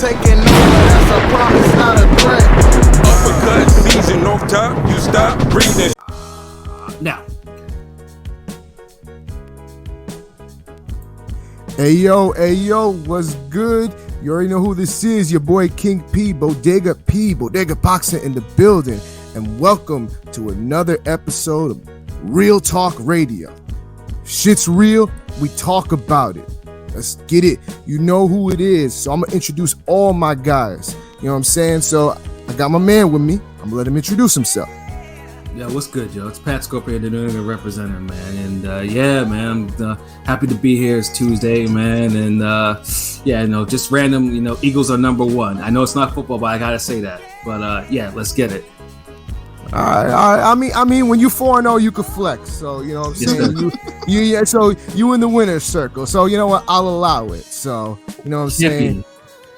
taking over, that's a promise, not a threat. Uppercut season off top, you stop breathing. Now. Hey yo, what's good? You already know who this is, your boy King P, Bodega Boxing in the building. And welcome to another episode of Real Talk Radio. Shit's real, we talk about it. Let's get it. You know who it is, so I'm gonna introduce all my guys. You know what I'm saying? So I got my man with me. I'm gonna let him introduce himself. Yeah, what's good, yo? It's Pat Scorpio, the New England representative, man. And yeah, man, I'm happy to be here. It's Tuesday, man. And yeah, just random, Eagles are number one. I know it's not football, but I gotta say that. But yeah, let's get it. All right. I mean, when you 4-0, you can flex. So you know what I'm saying. So you in the winner's circle. So you know what? I'll allow it. So you know what I'm saying.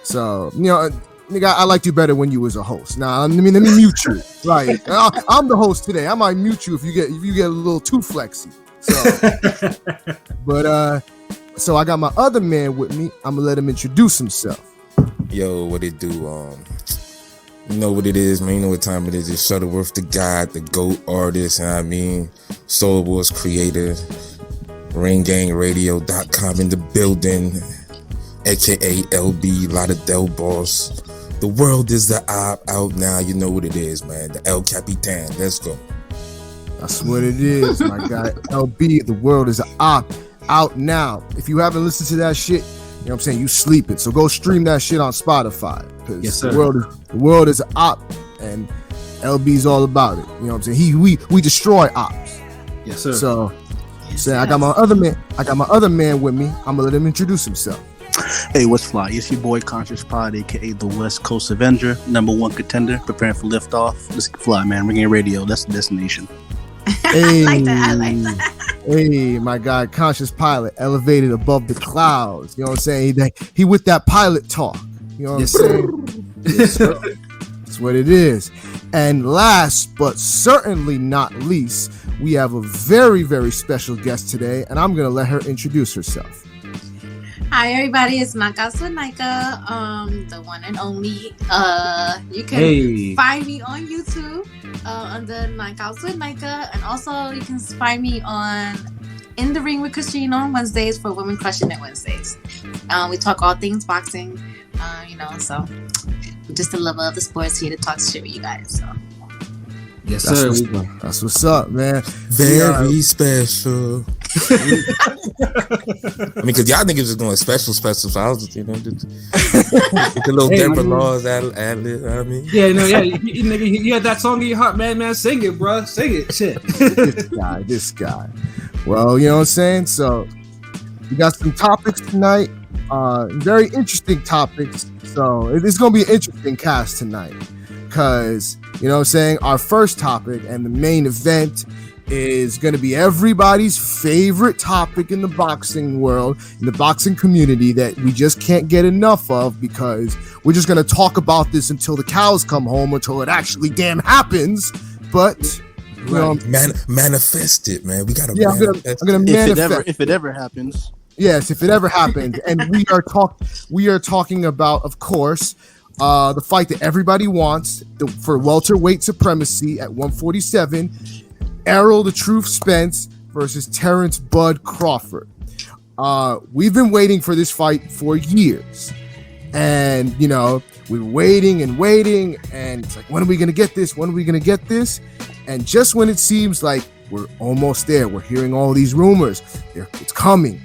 So nigga, I liked you better when you was a host. Now, let me mute you. Right, I'm the host today. I might mute you if you get a little too flexy. So, but so I got my other man with me. I'm gonna let him introduce himself. Yo, what it do? You know what it is, man. You know what time it is. It's Shuttleworth, the God, the GOAT artist, and I mean, Soul Wars creator, RainGangRadio.com in the building, aka LB, Lauderdale boss. The world is the op out now. You know what it is, man. The El Capitan. Let's go. That's what it is, my guy. LB, the world is an op out now. If you haven't listened to that shit, you know what I'm saying, you sleeping. So go stream that shit on Spotify. Because yes, sir. The world is an op, and LB's all about it. You know what I'm saying? We destroy ops. Yes, sir. So I got my other man with me. I'm gonna let him introduce himself. Hey, what's fly? It's your boy Conscious Pod, aka the West Coast Avenger, number one contender, preparing for liftoff. Let's get fly, man. Ringing radio, that's the destination. Hey, I like that. Hey, my guy, Conscious Pilot, elevated above the clouds. You know what I'm saying? He with that pilot talk. You know what I'm saying? Yes, that's what it is. And last but certainly not least, we have a very, very special guest today, and I'm gonna let her introduce herself. Hi everybody, it's Knockout with Nika, the one and only. You can find me on YouTube under Knockouts with Nika, and also you can find me on In the Ring with Christina on Wednesdays for Women Crushing It Wednesdays. We talk all things boxing, so I'm just a lover of the sports, here to talk shit with you guys. So. Yes, sir. That's what's up, man. Very special. I mean, because y'all niggas is going special. So I was, just the little Denver laws ad lib. I mean, you had that song in your heart, man. Sing it, bro. Sing it. Shit. This guy. Well, you know what I'm saying. So we got some topics tonight. Very interesting topics. So it's gonna be an interesting cast tonight. Because, you know what I'm saying, our first topic and the main event is going to be everybody's favorite topic in the boxing world, in the boxing community, that we just can't get enough of, because we're just going to talk about this until the cows come home, until it actually damn happens. But, manifest it, man. We got to manifest. I'm going to manifest. If it ever happens. Yes, if it ever happens. And we are talking about, of course, the fight that everybody wants for welterweight supremacy at 147, Errol the Truth Spence versus Terrence Bud Crawford. We've been waiting for this fight for years, and we're waiting, and it's like, when are we gonna get this? And just when it seems like we're almost there, we're hearing all these rumors. It's coming.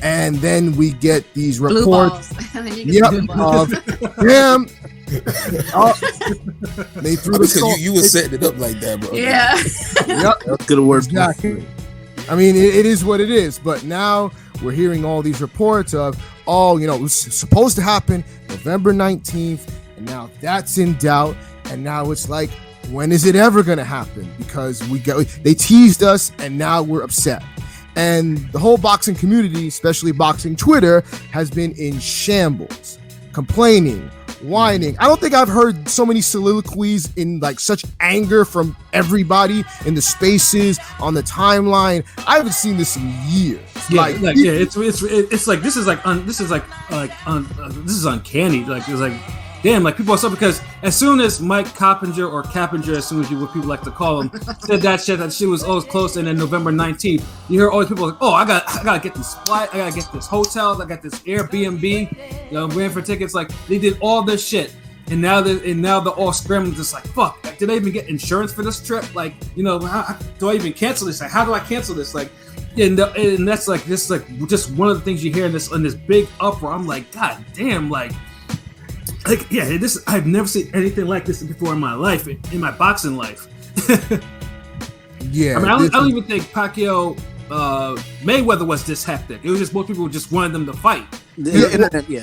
And then we get these reports. Damn. They threw the salt. You were setting it up like that, bro. Yeah. Yep. Good word. Exactly. I mean, it is what it is. But now we're hearing all these reports of, it was supposed to happen November 19th, and now that's in doubt. And now it's like, when is it ever going to happen? Because they teased us, and now we're upset. And the whole boxing community, especially boxing Twitter, has been in shambles, complaining, whining. I don't think I've heard so many soliloquies in like such anger from everybody in the spaces on the timeline. I haven't seen this in years. It's like this is uncanny. Like it's like, damn, like people are so, because as soon as Mike Coppinger or Cappinger, as soon as what people like to call him, said that shit was always close, and then November 19th, you hear all these people like, oh, I gotta get this flight, I gotta get this hotel, I got this Airbnb, ran for tickets. Like they did all this shit, and now they're all scrambling, just like, fuck, like, did I even get insurance for this trip? Like, how do I even cancel this? Like, how do I cancel this? Like, and that's like this, like just one of the things you hear in this big uproar. I'm like, god damn, like yeah, this, I've never seen anything like this before in my life, in my boxing life. Yeah, I mean, I don't even think Pacquiao Mayweather was this hectic. It was just most people just wanted them to fight. The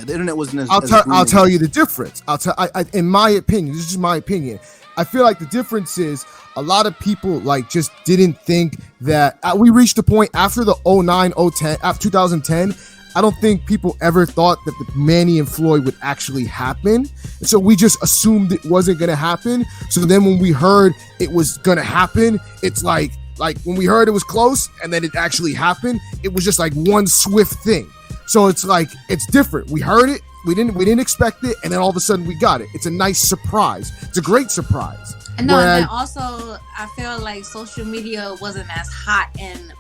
internet wasn't as. I'll tell you the difference. In my opinion, this is my opinion. I feel like the difference is a lot of people like just didn't think that we reached a point after the 09, 010, after 2010. I don't think people ever thought that the Manny and Floyd would actually happen. So we just assumed it wasn't going to happen. So then when we heard it was going to happen, it's like when we heard it was close and then it actually happened, it was just like one swift thing. So it's like, it's different. We heard it, we didn't expect it, and then all of a sudden we got it. It's a nice surprise. It's a great surprise. And no, and then also I feel like social media wasn't as hot and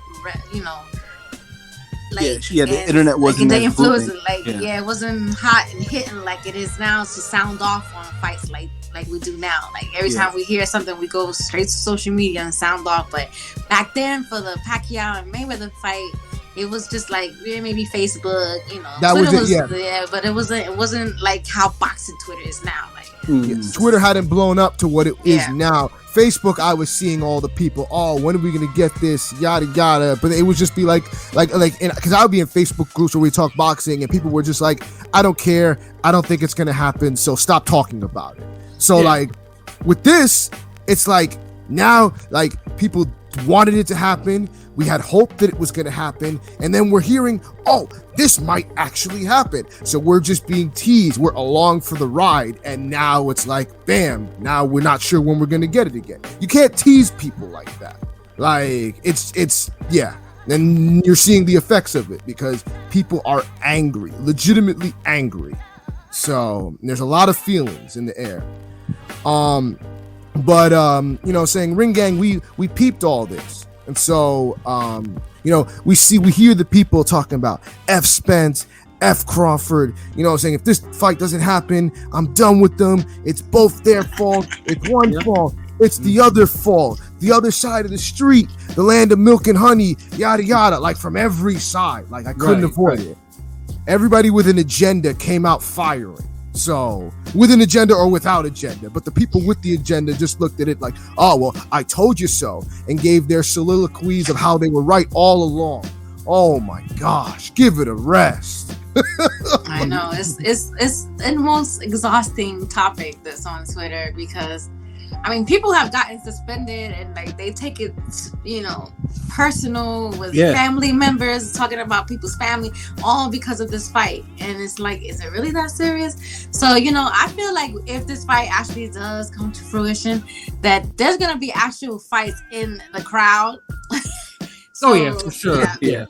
the internet wasn't the influence, it wasn't hot and hitting like it is now to sound off on fights like we do now. Like every time we hear something, we go straight to social media and sound off. But back then, for the Pacquiao and Mayweather fight, it was just like maybe Facebook, that Twitter was it, yeah, but it wasn't like how boxing Twitter is now. Like Twitter hadn't blown up to what it is now. Facebook, I was seeing all the people, oh, when are we gonna get this, yada yada, but it would just be like because I would be in Facebook groups where we talk boxing and people were just like, I don't care, I don't think it's gonna happen, so stop talking about it. So like with this, it's like now like people wanted it to happen. We had hope that it was going to happen, and then we're hearing, oh, this might actually happen. So we're just being teased. We're along for the ride, and now it's like, bam, now we're not sure when we're going to get it again. You can't tease people like that. Like, it's and you're seeing the effects of it because people are angry, legitimately angry. So there's a lot of feelings in the air. Saying Ring Gang, we peeped all this. And so, we hear the people talking about F Spence, F Crawford, saying if this fight doesn't happen, I'm done with them. It's both their fault. It's one fault. It's the other fault. The other side of the street, the land of milk and honey, yada, yada, like from every side. Like I couldn't avoid it. Everybody with an agenda came out firing. So, with an agenda or without agenda, but the people with the agenda just looked at it like, oh, well, I told you so, and gave their soliloquies of how they were right all along. Oh my gosh, give it a rest. I know, it's the most exhausting topic that's on Twitter because, I mean, people have gotten suspended and like they take it, personal with family members talking about people's family, all because of this fight. And it's like, is it really that serious? So, I feel like if this fight actually does come to fruition, that there's gonna be actual fights in the crowd. For sure. Yeah.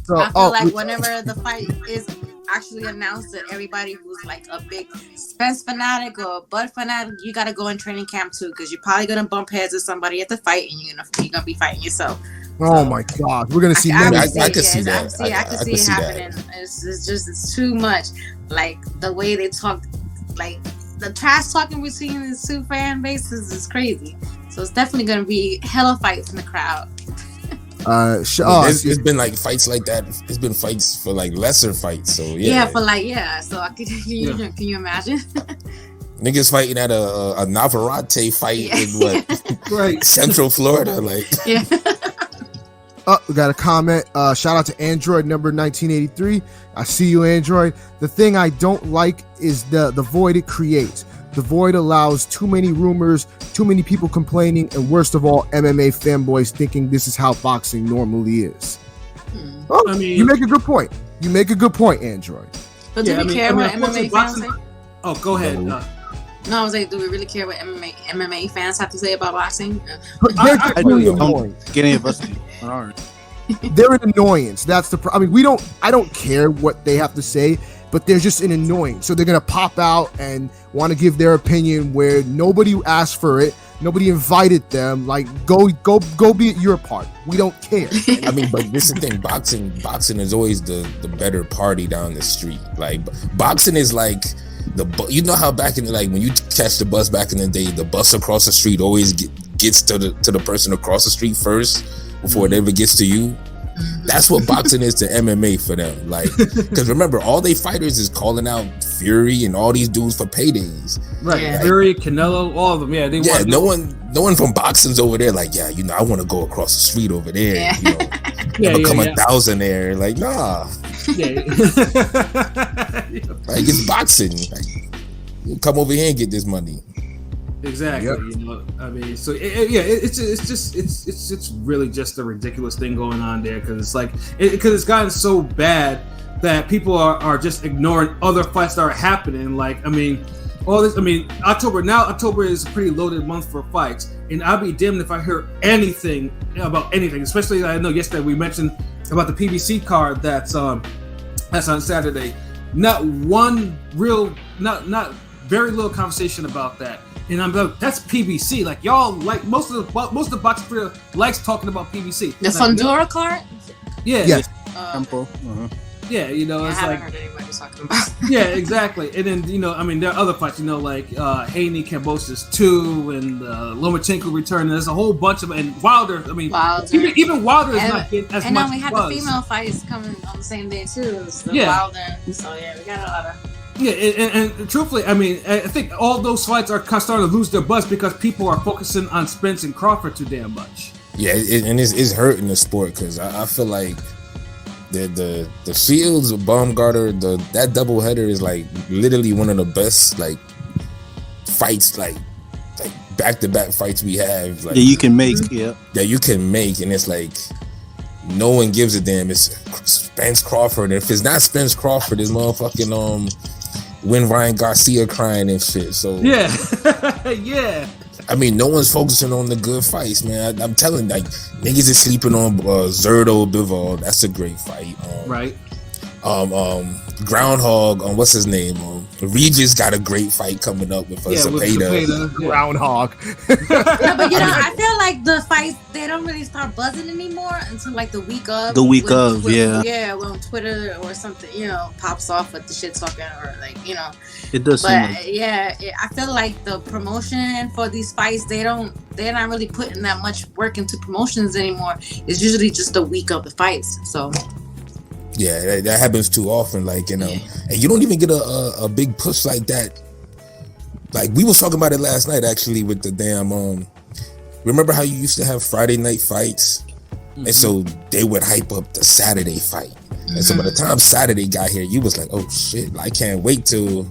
So I feel like whenever the fight is actually announced to everybody who's like a big Spence fanatic or a Bud fanatic, you got to go in training camp too, because you're probably gonna bump heads with somebody at the fight, and you're gonna be fighting yourself. Oh my God, we're gonna see. I can see that. I can see it happening. It's too much. Like the way they talk, like the trash talking between these two fan bases is crazy. So it's definitely gonna be hella fights in the crowd. It's been like fights like that. It's been fights for like lesser fights. So So can you imagine? Niggas fighting at a Navarrete fight in Central Florida, like. Yeah. We got a comment. Shout out to Android number 1983. I see you, Android. The thing I don't like is the void it creates. The void allows too many rumors, too many people complaining, and worst of all, MMA fanboys thinking this is how boxing normally is. You make a good point. Android. But do we care what MMA fans say? Oh, go ahead. No. No, I was like, do we really care what MMA fans have to say about boxing? They're really annoying. Get any of us on ours. They're an annoyance. That's the. I mean, I don't care what they have to say, but they're just an annoyance. So they're gonna pop out and want to give their opinion where nobody asked for it, nobody invited them. Like, go be at your part. We don't care. I mean, but this is the thing. Boxing is always the better party down the street. Like, boxing is like you know how back in like when you catch the bus back in the day, the bus across the street always gets to the person across the street first before it ever gets to you. That's what boxing is to MMA for them. Like, because remember, all they fighters is calling out Fury and all these dudes for paydays. Right, Yeah. Fury, Canelo, all of them. Yeah, No one from boxing's over there. Like, yeah, I want to go across the street over there. Yeah. And become a thousandaire. Like, nah. Yeah. Like, it's boxing. Like, you come over here and get this money. Exactly. Yep. I mean, so it's really just a ridiculous thing going on there because it's like it's gotten so bad that people are just ignoring other fights that are happening. Like, I mean, all this. I mean, October is a pretty loaded month for fights, and I'll be damned if I hear anything about anything. Especially, I know yesterday we mentioned about the PBC card that's on Saturday. Not very little conversation about that. And I'm like, that's PBC. Like, y'all, like most of the box career likes talking about PBC. The like, Fundora card? Yeah. Yes. Temple. Yeah, I it's haven't like, heard anybody talking about. yeah, exactly. And then, I mean, there are other fights, like Haney, Kambosos 2, and Lomachenko return. There's a whole bunch of, and Wilder. I mean, Wilder. even Wilder is not getting as and much then we had buzz. the female fights coming on the same day too. The Yeah. Wilder. So yeah, we got a lot of. Yeah, and truthfully, I mean, I think all those fights are kind of starting to lose their buzz because people are focusing on Spence and Crawford too damn much. Yeah, and it's hurting the sport because I feel like the Shields, Baumgartner, that doubleheader is like literally one of the best like fights, like back-to-back fights we have. Like, Yeah, you can make. Yeah. that you can make, and it's like no one gives a damn. It's Spence Crawford, and if it's not Spence Crawford, it's motherfucking when Ryan Garcia crying and shit. So Yeah, yeah. I mean, no one's focusing on the good fights, man. I'm telling, like, niggas is sleeping on Zerdo Bivol. That's a great fight. Right. Groundhog, what's his name? Regis got a great fight coming up with With Zepeda. Zepeda, yeah. Groundhog. No, but I feel like the fights they don't really start buzzing anymore until like the week of. Yeah. Yeah, when Twitter or something pops off with the shit talking or like It does seem But like. I feel like the promotion for these fights they're not really putting that much work into promotions anymore. It's usually just a week of the fights. So. Yeah, that happens too often. Like, and you don't even get a big push like that. Like, we was talking about it last night actually with the damn remember how you used to have Friday night fights? Mm-hmm. And so they would hype up the Saturday fight. Mm-hmm. And so by the time Saturday got here, you was like, oh shit, I can't wait till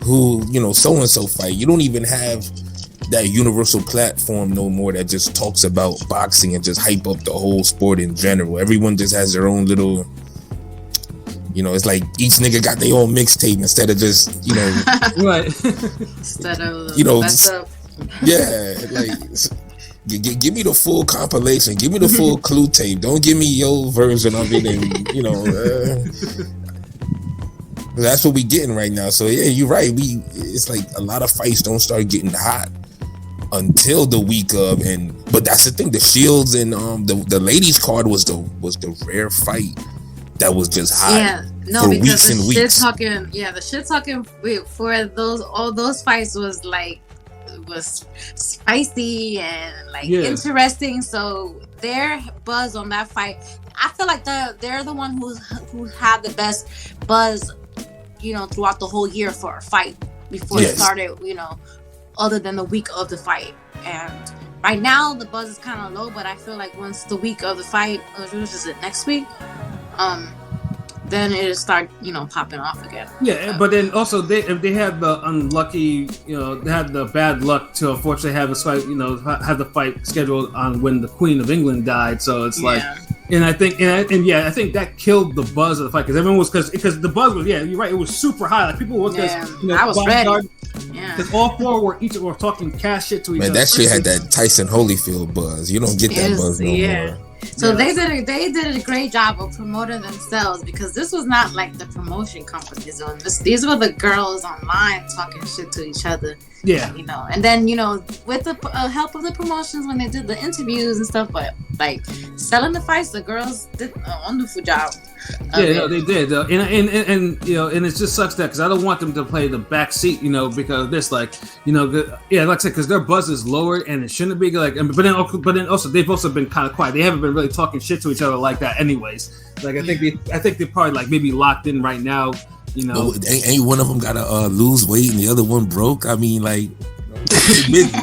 who so and so fight. You don't even have that universal platform no more that just talks about boxing and just hype up the whole sport in general. Everyone just has their own little, it's like each nigga got their own mixtape instead of just, Right. Instead of yeah, like give me the full compilation, give me the full clue tape. Don't give me your version of it, and that's what we getting right now. So yeah, you're right. It's like a lot of fights don't start getting hot until the week of, but that's the thing. The Shields and the ladies card was the rare fight that was just hot. Yeah, no, for because weeks the and shit weeks. talking. Yeah, the shit talking for all those fights was like was spicy and like interesting. So their buzz on that fight, I feel like they're the one who had the best buzz, throughout the whole year for a fight before it started. Other than the week of the fight, and right now the buzz is kind of low. But I feel like once the week of the fight, which is it next week, then it'll start, popping off again. Yeah, but then also if they had the unlucky, they had the bad luck to unfortunately have the fight, have the fight scheduled on when the Queen of England died. So it's like, And I think, I think that killed the buzz of the fight because everyone was because the buzz was you're right, it was super high. Like people was I was ready. Because all four were talking cash shit to each other. Man, that shit had that Tyson Holyfield buzz. You don't get that buzz no more. So they did a great job of promoting themselves because this was not like the promotion companies doing this. These were the girls online talking shit to each other. Yeah, and then with the help of the promotions when they did the interviews and stuff, but like selling the fights, the girls did a wonderful job. They did, and and it just sucks that because I don't want them to play the back seat, because this like I said, because their buzz is lowered and it shouldn't be like, but then also they've also been kind of quiet. They haven't been really talking shit to each other like that, anyways. Like I think they're probably like maybe locked in right now. Ain't one of them got to lose weight and the other one broke? I mean, like,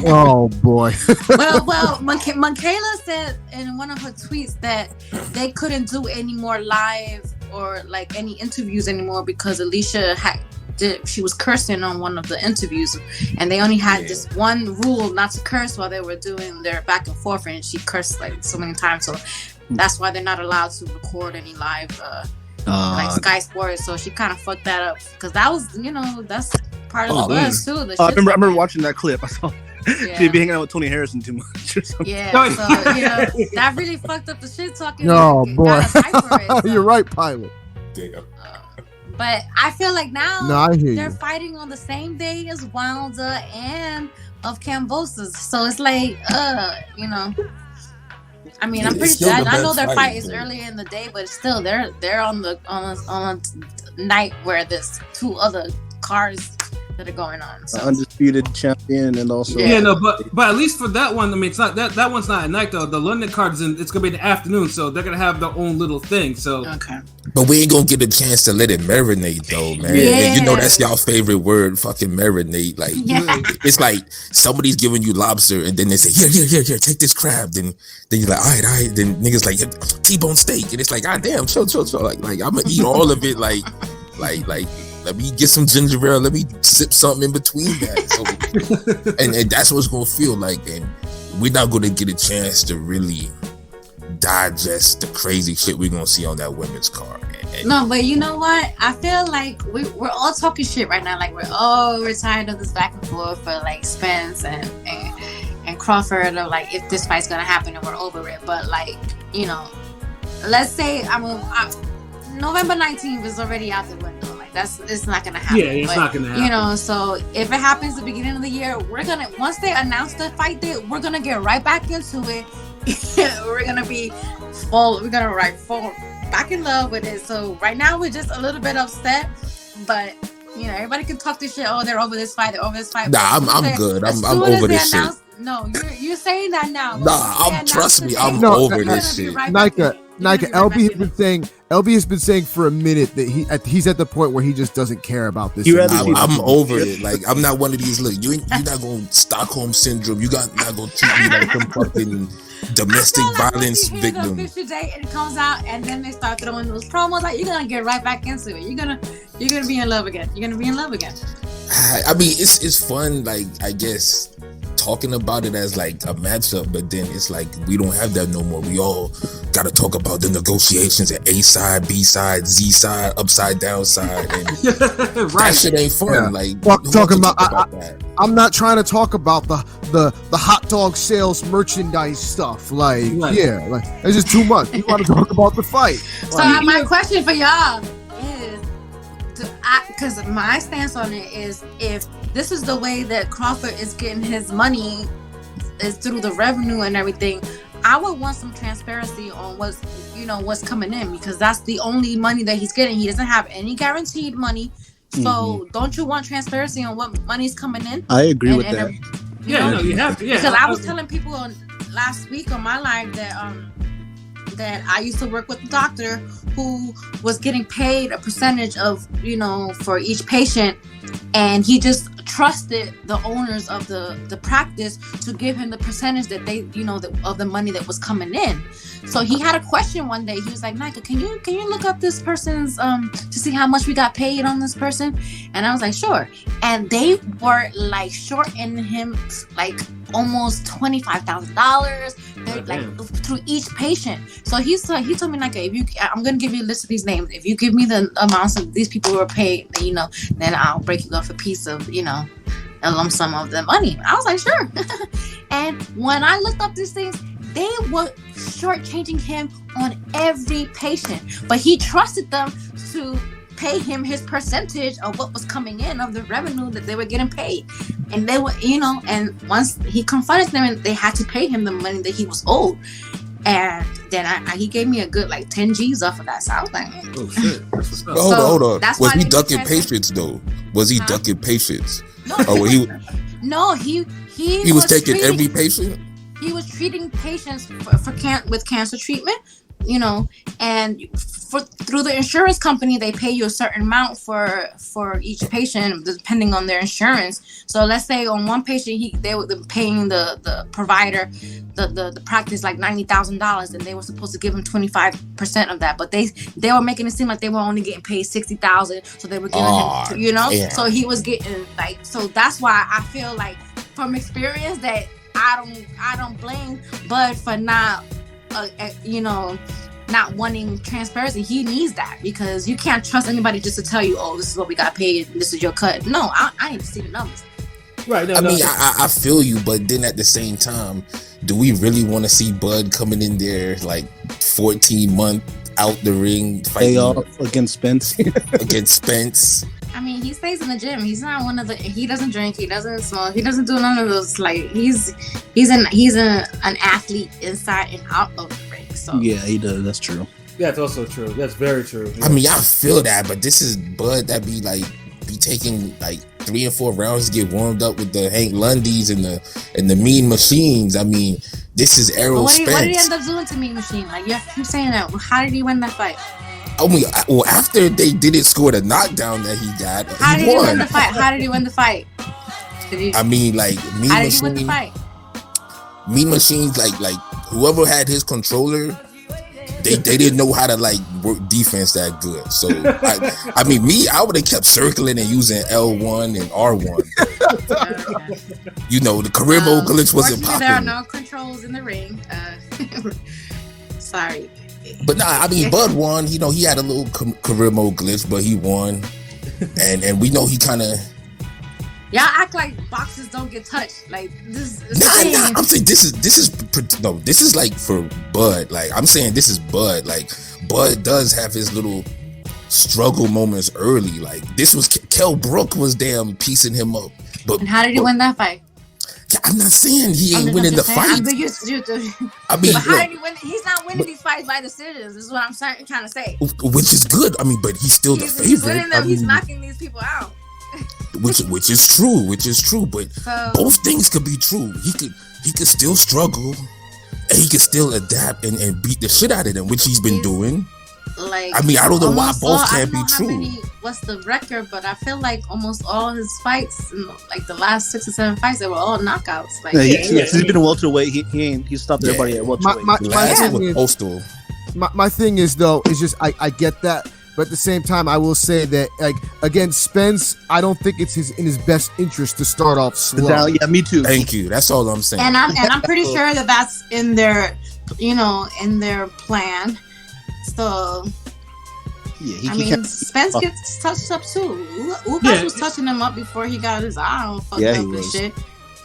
oh boy. well, Michaela said in one of her tweets that they couldn't do any more live or like any interviews anymore because Alicia she was cursing on one of the interviews, and they only had this one rule not to curse while they were doing their back and forth, and she cursed like so many times, so that's why they're not allowed to record any live like Sky Sports. So she kind of fucked that up because that was that's part of the buzz too. I remember watching that clip. I saw she'd be hanging out with Tony Harrison too much or something. Yeah, so that really fucked up the shit talking. No, boy. You're right, Pilot. Damn. But I feel like now I hear they're you. fighting on the same day as Wilder and of Cambosos. So it's like, I mean, I'm pretty sure I know their fight is earlier in the day, but still, they're on a night where there's two other cars that are going on. So. Undisputed champion, and also but at least for that one, I mean, it's not that one's not at night though. The London card it's gonna be in the afternoon, so they're gonna have their own little thing. So okay. But we ain't gonna get a chance to let it marinate though, man. Yeah. And that's y'all favorite word, fucking marinate. Like it's like somebody's giving you lobster and then they say, here, take this crab. Then you're like, all right. Then niggas like T-bone steak, and it's like, God damn, chill. Like I'm gonna eat all of it. Like let me get some ginger ale. Let me sip something in between that. So, and that's what it's gonna feel like. And we're not gonna get a chance to really digest the crazy shit we're gonna see on that women's card. No, but you know what? I feel like we're all talking shit right now. Like we're tired of this back and forth for like Spence and Crawford, of like if this fight's gonna happen and we're over it. But like let's say November 19th is already out the window. It's not gonna happen. Yeah, it's not gonna happen. So if it happens at the beginning of the year, once they announce the fight date, we're gonna get right back into it. We're gonna fall back in love with it. So right now we're just a little bit upset, but everybody can talk this shit. Oh, they're over this fight. Nah, I'm good. I'm over this shit. No, you're saying that now. Nah, trust me, I'm over this shit. Nika, LB has been saying for a minute that he's at the point where he just doesn't care about this. I'm over it. Like I'm not one of these. Look, you're not going Stockholm syndrome. You're not going to treat me like some fucking domestic violence victim. It comes out, and then they start throwing those promos. Like you're gonna get right back into it. You're gonna be in love again. I mean, it's fun. Like I guess talking about it as like a matchup, but then it's like we don't have that no more. We all got to talk about the negotiations at A side, B side, Z side, upside down side, and that shit ain't fun. Yeah. Like talking about that. I'm not trying to talk about the hot dog sales merchandise stuff. Like like it's just too much. You want to talk about the fight. So my question for y'all is, because my stance on it is, if this is the way that Crawford is getting his money, is through the revenue and everything, I would want some transparency on what's coming in, because that's the only money that he's getting. He doesn't have any guaranteed money. So don't you want transparency on what money's coming in? I agree with that. You have to. Yeah, because I was telling people last week on my live that I used to work with a doctor who was getting paid a percentage of, for each patient, and he just trusted the owners of the practice to give him the percentage that they, of the money that was coming in. So he had a question one day. He was like, Nika, can you look up this person's to see how much we got paid on this person? And I was like, sure. And they were like shorting him like almost $25,000. They're like through each patient. So he told me like, I'm gonna give you a list of these names. If you give me the amounts of these people who are paid, then I'll break you off a piece of a lump sum of the money. I was like, sure. And when I looked up these things, they were shortchanging him on every patient, but he trusted them to pay him his percentage of what was coming in of the revenue that they were getting paid. And they were, and once he confronted them, and they had to pay him the money that he was owed. And then he gave me a good like 10 G's off of that. So I was like, oh shit, that's what's up. Hold on. Was he ducking patients though? Was he ducking patients? No, he was taking every patient. He was treating patients with cancer treatment, and through the insurance company, they pay you a certain amount for each patient depending on their insurance. So let's say on one patient, they were paying the provider, the practice like $90,000, and they were supposed to give him 25% of that, but they were making it seem like they were only getting paid $60,000, so they were giving him, yeah. So he was getting like, so that's why I feel like from experience that I don't blame Bud for not not wanting transparency. He needs that, because you can't trust anybody just to tell you, oh, this is what we got paid, this is your cut. No, I need to see the numbers. Right. No, I feel you, but then at the same time, do we really want to see Bud coming in there like 14-month out the ring fighting against Spence? Against Spence. I mean, he stays in the gym. He's not one of the. He doesn't drink. He doesn't smoke. He doesn't do none of those. Like he's an athlete inside and out of the ring. So yeah, he does. That's true. That's also true. That's very true. Yeah. I mean, I feel that, but this is Bud that be taking like 3 and 4 rounds to get warmed up with the Hank Lundys and the Mean Machines. I mean, this is Errol Spence. What did he end up doing to Mean Machine? Like you keep saying that. How did he win that fight? I mean, well, after they didn't score the knockdown that he got, How did he win the fight? How did he win the fight? I mean, like Mean How did Machine, he win the fight? Mean Machines, like whoever had his controller, they didn't know how to like work defense that good. So I mean, I would have kept circling and using L1 and R1. The career mode glitch wasn't popping. There are no controls in the ring. Sorry. But nah, I mean, Bud won. He had a little career mode glitch, but he won. And we know he kind of. Y'all act like boxes don't get touched. Like this. Nah. I'm saying this is like for Bud. Like I'm saying this is Bud. Like Bud does have his little struggle moments early. Like this was Kell Brook was damn piecing him up. And how did he win that fight? I'm not saying he ain't winning the fight. I mean, but how did he win? He's not winning these fights by decisions. Is what I'm trying to say. Which is good. I mean, but he's still the favorite. He's winning them. He's knocking these people out. which is true. But both things could be true. He could still struggle, and he could still adapt and beat the shit out of them, which he's been doing. Like, I mean, I don't know why both can't be true. What's the record? But I feel like almost all his fights, like the last 6 or 7 fights, they were all knockouts. Like, he's been a welterweight. He stopped everybody at welterweight. My thing is though, is just I get that, but at the same time, I will say that like against Spence, I don't think it's in his best interest to start off slow. Yeah, me too. Thank you. That's all I'm saying. And I'm pretty sure that's in their plan. So, yeah, Spence gets touched up too. Ugas was touching him up before he got his eye fucked up and shit.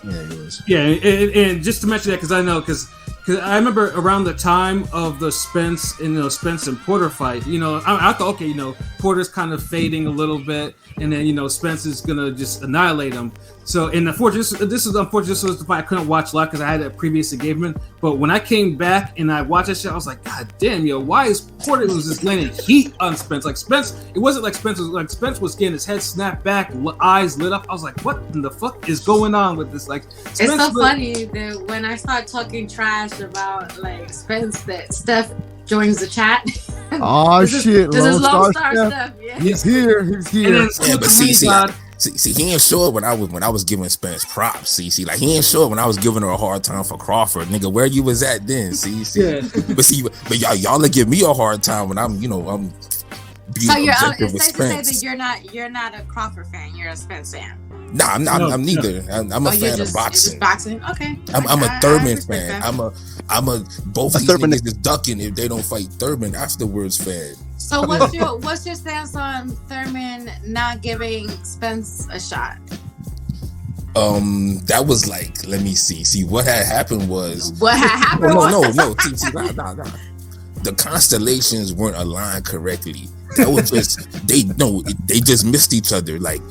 Yeah, he was. Yeah, and just to mention that, because I remember around the time of the Spence and Porter fight, I thought, okay, Porter's kind of fading a little bit, and then Spence is gonna just annihilate him. So, and unfortunately, this was the fight I couldn't watch live because I had a previous engagement. But when I came back and I watched that shit, I was like, God damn, why is Porter was just landing heat on Spence? Like Spence, it wasn't like Spence was getting his head snapped back, eyes lit up. I was like, what in the fuck is going on with this? Like, Spence, it's so funny that when I start talking trash about like Spence, that Steph joins the chat. Oh shit! This is Lone Star stuff. Yeah. He's here. But see, he ain't sure when I was giving Spence props. See, like he ain't sure when I was giving her a hard time for Crawford, nigga. Where you was at then? See. Yeah. But y'all give me a hard time when I'm being so objective with it's safe Spence. to say that you're not a Crawford fan. You're a Spence fan. Nah, I'm not. I'm neither. I'm a fan of boxing. Boxing, okay. I'm a Thurman fan. I'm a both these niggas is ducking if they don't fight Thurman afterwards fan. So what's your stance on Thurman not giving Spence a shot? That was like, let me see. See what had happened was. What had happened? No. See, nah. The constellations weren't aligned correctly. That was just they just missed each other. Like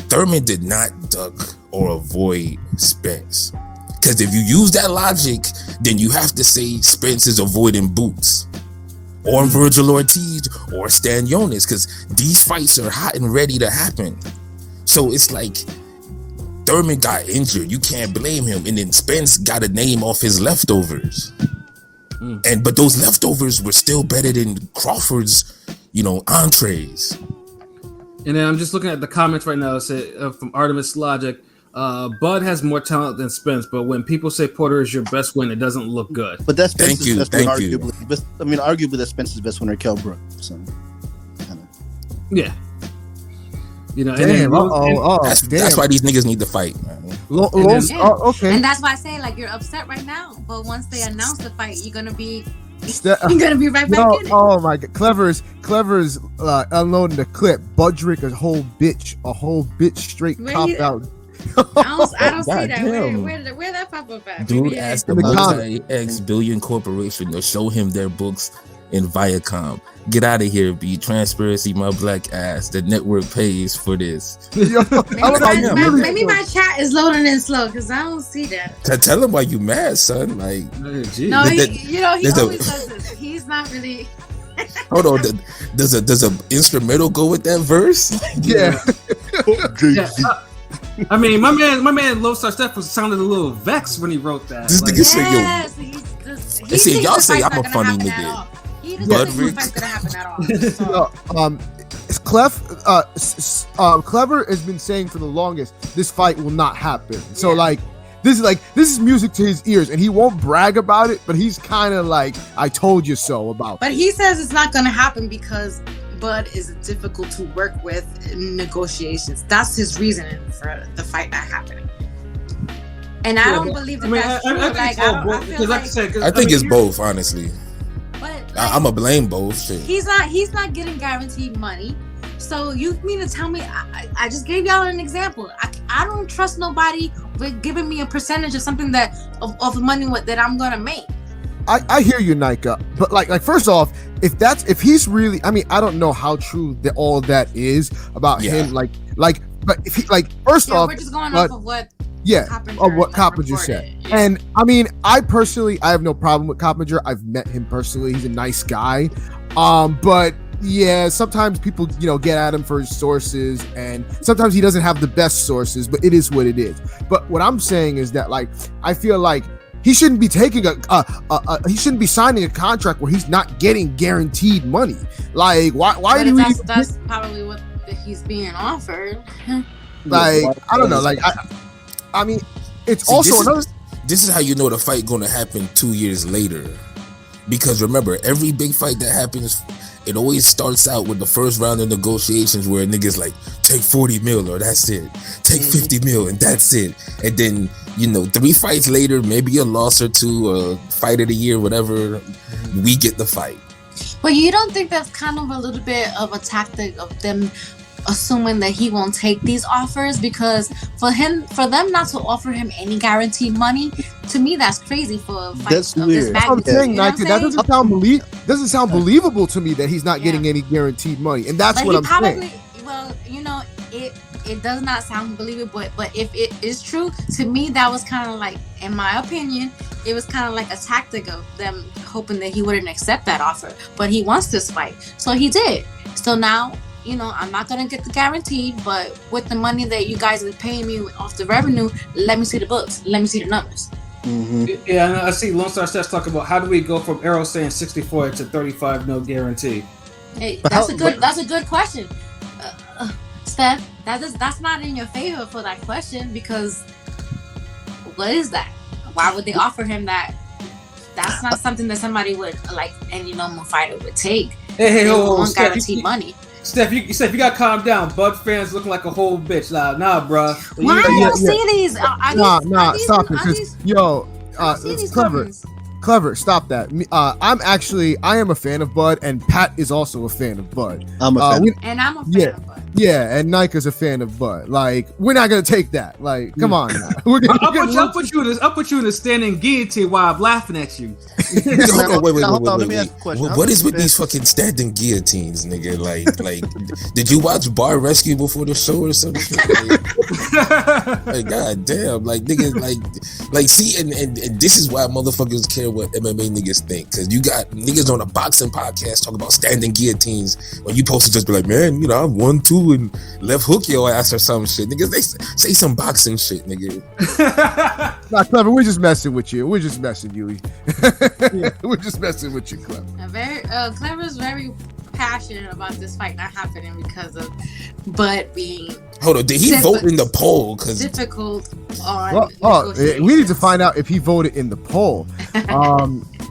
Thurman did not duck or avoid Spence. Because if you use that logic, then you have to say Spence is avoiding Boots or Virgil Ortiz or Stan Jonas, because these fights are hot and ready to happen. So it's like Thurman got injured. You can't blame him. And then Spence got a name off his leftovers. But those leftovers were still better than Crawford's, entrees. And then I'm just looking at the comments right now. It said from Artemis Logic, Bud has more talent than Spence, but when people say Porter is your best win, it doesn't look good. But that's Thank you. Arguably that's Spence's best winner, Kell Brook. So, yeah. Damn, that's why these niggas need to fight, man. Okay. And that's why I say, like, you're upset right now, but once they announce the fight, you're gonna be right back in it. Oh my god, Clever's unloading the clip. Budrick a whole bitch straight cop out. I don't see that. Where that pop up at? Dude asked the multi-X billion corporation to show him their books in Viacom. Get out of here, B. Transparency, my black ass. The network pays for this. Maybe my chat is loading in slow because I don't see that. Tell him why you mad, son. Like, he always does this. He's not really. Hold on. Does a instrumental go with that verse? Yeah. I mean, my man Lone Star Steph sounded a little vexed when he wrote that. This nigga said, yo. Y'all say I'm a funny nigga. He doesn't think the fight's gonna happen at all. Clever has been saying for the longest this fight will not happen. So this is music to his ears, and he won't brag about it, but he's kind of like, I told you so about. But he says it's not gonna happen because Bud is difficult to work with in negotiations. That's his reasoning for the fight not happening. And I don't believe that's true. I think it's both, honestly. But I'm gonna blame both. Shit. He's not getting guaranteed money. So you mean to tell me? I just gave y'all an example. I don't trust nobody with giving me a percentage of something of the money that I'm gonna make. I hear you, Nika. But like first off, if he's really, I mean, I don't know how true all that is about him. But if he first off, we're just going off of what. Yeah, of what Coppinger said. Yeah. And I mean, I have no problem with Coppinger. I've met him personally. He's a nice guy. But yeah, sometimes people, get at him for his sources, and sometimes he doesn't have the best sources, but it is what it is. But what I'm saying is that, I feel like he shouldn't be taking he shouldn't be signing a contract where he's not getting guaranteed money. Like, why do we? That's probably what he's being offered. I don't know. I mean, it's also another. This is how you know the fight going to happen 2 years later, because remember, every big fight that happens, it always starts out with the first round of negotiations where niggas like take 40 mil or that's it, take 50 mil and that's it, and then 3 fights later, maybe a loss or two, or fight of the year, whatever, we get the fight. But you don't think that's kind of a little bit of a tactic of them assuming that he won't take these offers? Because for them not to offer him any guaranteed money, to me that's crazy for a fight. That's of weird. this That's what I'm saying, Nike. That doesn't sound believable to me that he's not getting any guaranteed money, and that's what I'm saying. Well, it does not sound believable, but if it is true, to me that was kind of like, in my opinion, it was kind of like a tactic of them hoping that he wouldn't accept that offer. But he wants this fight, so he did. So now, I'm not going to get the guarantee, but with the money that you guys are paying me off the revenue, let me see the books. Let me see the numbers. Mm-hmm. Yeah, I see Lone Star Stats talking about how do we go from Arrow saying 64 to 35 no guarantee. Hey, that's a good question. Steph, that's not in your favor for that question, because what is that? Why would they offer him that? That's not something that somebody would, like any normal fighter would take. Hey, want guaranteed money. Steph, you gotta calm down. Bud fans looking like a whole bitch. Nah, bruh. Why do you see these? Stop it. Yo, Clever, stop that. I am a fan of Bud, and Pat is also a fan of Bud. I'm a fan. And I'm a fan of Bud. Yeah, and Nika's a fan of Bud. Like, we're not gonna take that. Like, come on now. I'll put you in a standing guillotine while I'm laughing at you. Wait. Let me ask a question. What is with these fucking standing guillotines, nigga? Like, did you watch Bar Rescue before the show or something? Like, god damn, like niggas, like see, and this is why motherfuckers care what MMA niggas think, because you got niggas on a boxing podcast talking about standing guillotines when you supposed to just be like, man, I 1-2 and left hook your ass or some shit. Niggas, they say some boxing shit, nigga. Nah, Clever, we're just messing with you. We're just messing you. We're just messing with you, Clever. Clever's very passionate about this fight not happening because of Bud being. Hold on, did he vote in the poll? Because difficult on. We need to find out if he voted in the poll.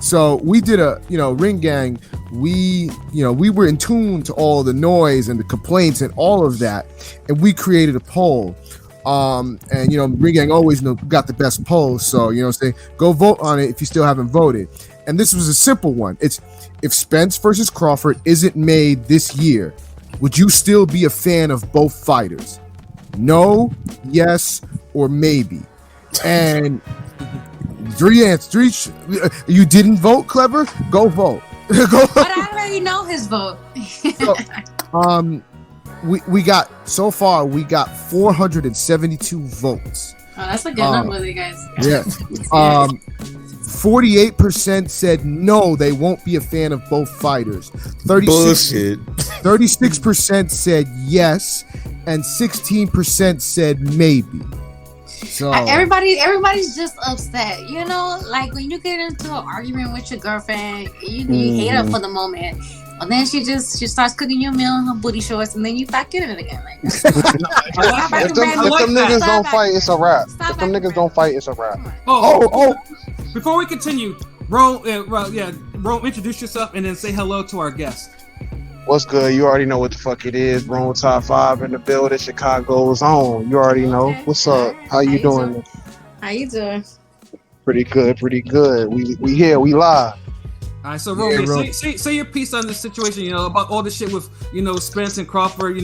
So we did a, Ring Gang. We were in tune to all the noise and the complaints and all of that, and we created a poll. And Ring Gang always got the best polls, so go vote on it if you still haven't voted. And this was a simple one. It's, if Spence versus Crawford isn't made this year, would you still be a fan of both fighters? No, yes, or maybe. And three answers. You didn't vote, Clever? Go vote. But I already know his vote. We got 472 votes. Oh, that's a good number, you guys. Yeah. 48% said no, they won't be a fan of both fighters. 36% said yes, and 16% said maybe. So everybody's just upset, like when you get into an argument with your girlfriend, you hate her for the moment. And then she starts cooking your meal in her booty shorts, and then you back in it again. Like, if them niggas don't fight, it's a wrap. If them niggas don't fight, it's a wrap. Oh! Before we continue, Rome, introduce yourself and then say hello to our guest. What's good? You already know what the fuck it is. Rome Top 5 in the building. Chicago's on. You already know. What's up? How you doing? How you doing? Pretty good. We here. We live. All right, so Roman, say your piece on this situation, about all the shit with, Spence and Crawford,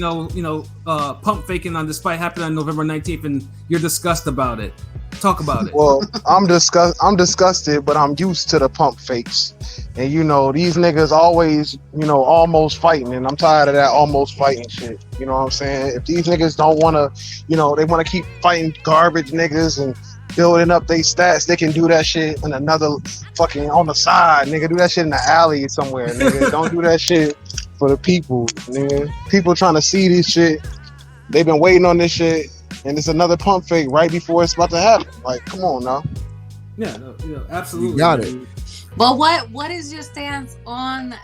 pump faking on this fight happened on November 19th, and you're disgusted about it. Talk about it. Well, I'm disgusted, but I'm used to the pump fakes. And these niggas always, almost fighting, and I'm tired of that almost fighting shit. You know what I'm saying? If these niggas don't want to, they want to keep fighting garbage niggas and building up their stats, they can do that shit in another fucking on the side, nigga. Do that shit in the alley somewhere, nigga. Don't do that shit for the people, nigga. People trying to see this shit. They've been waiting on this shit, and it's another pump fake right before it's about to happen. Like, come on now. Yeah, absolutely. You got it. But what is your stance on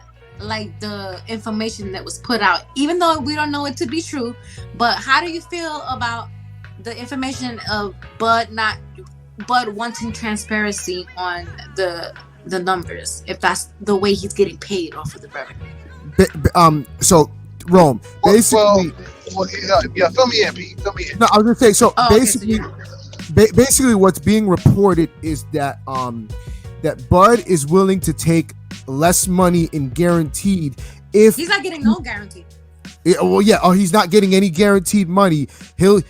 like the information that was put out, even though we don't know it to be true? But how do you feel about the information of Bud wanting transparency on the numbers, if that's the way he's getting paid off of the revenue? So Rome, basically, fill me in, Pete. Fill me in. No, I was gonna say, so basically, okay, so basically, what's being reported is that that Bud is willing to take less money in guaranteed if he's not getting no guarantee. He's not getting any guaranteed money. He'll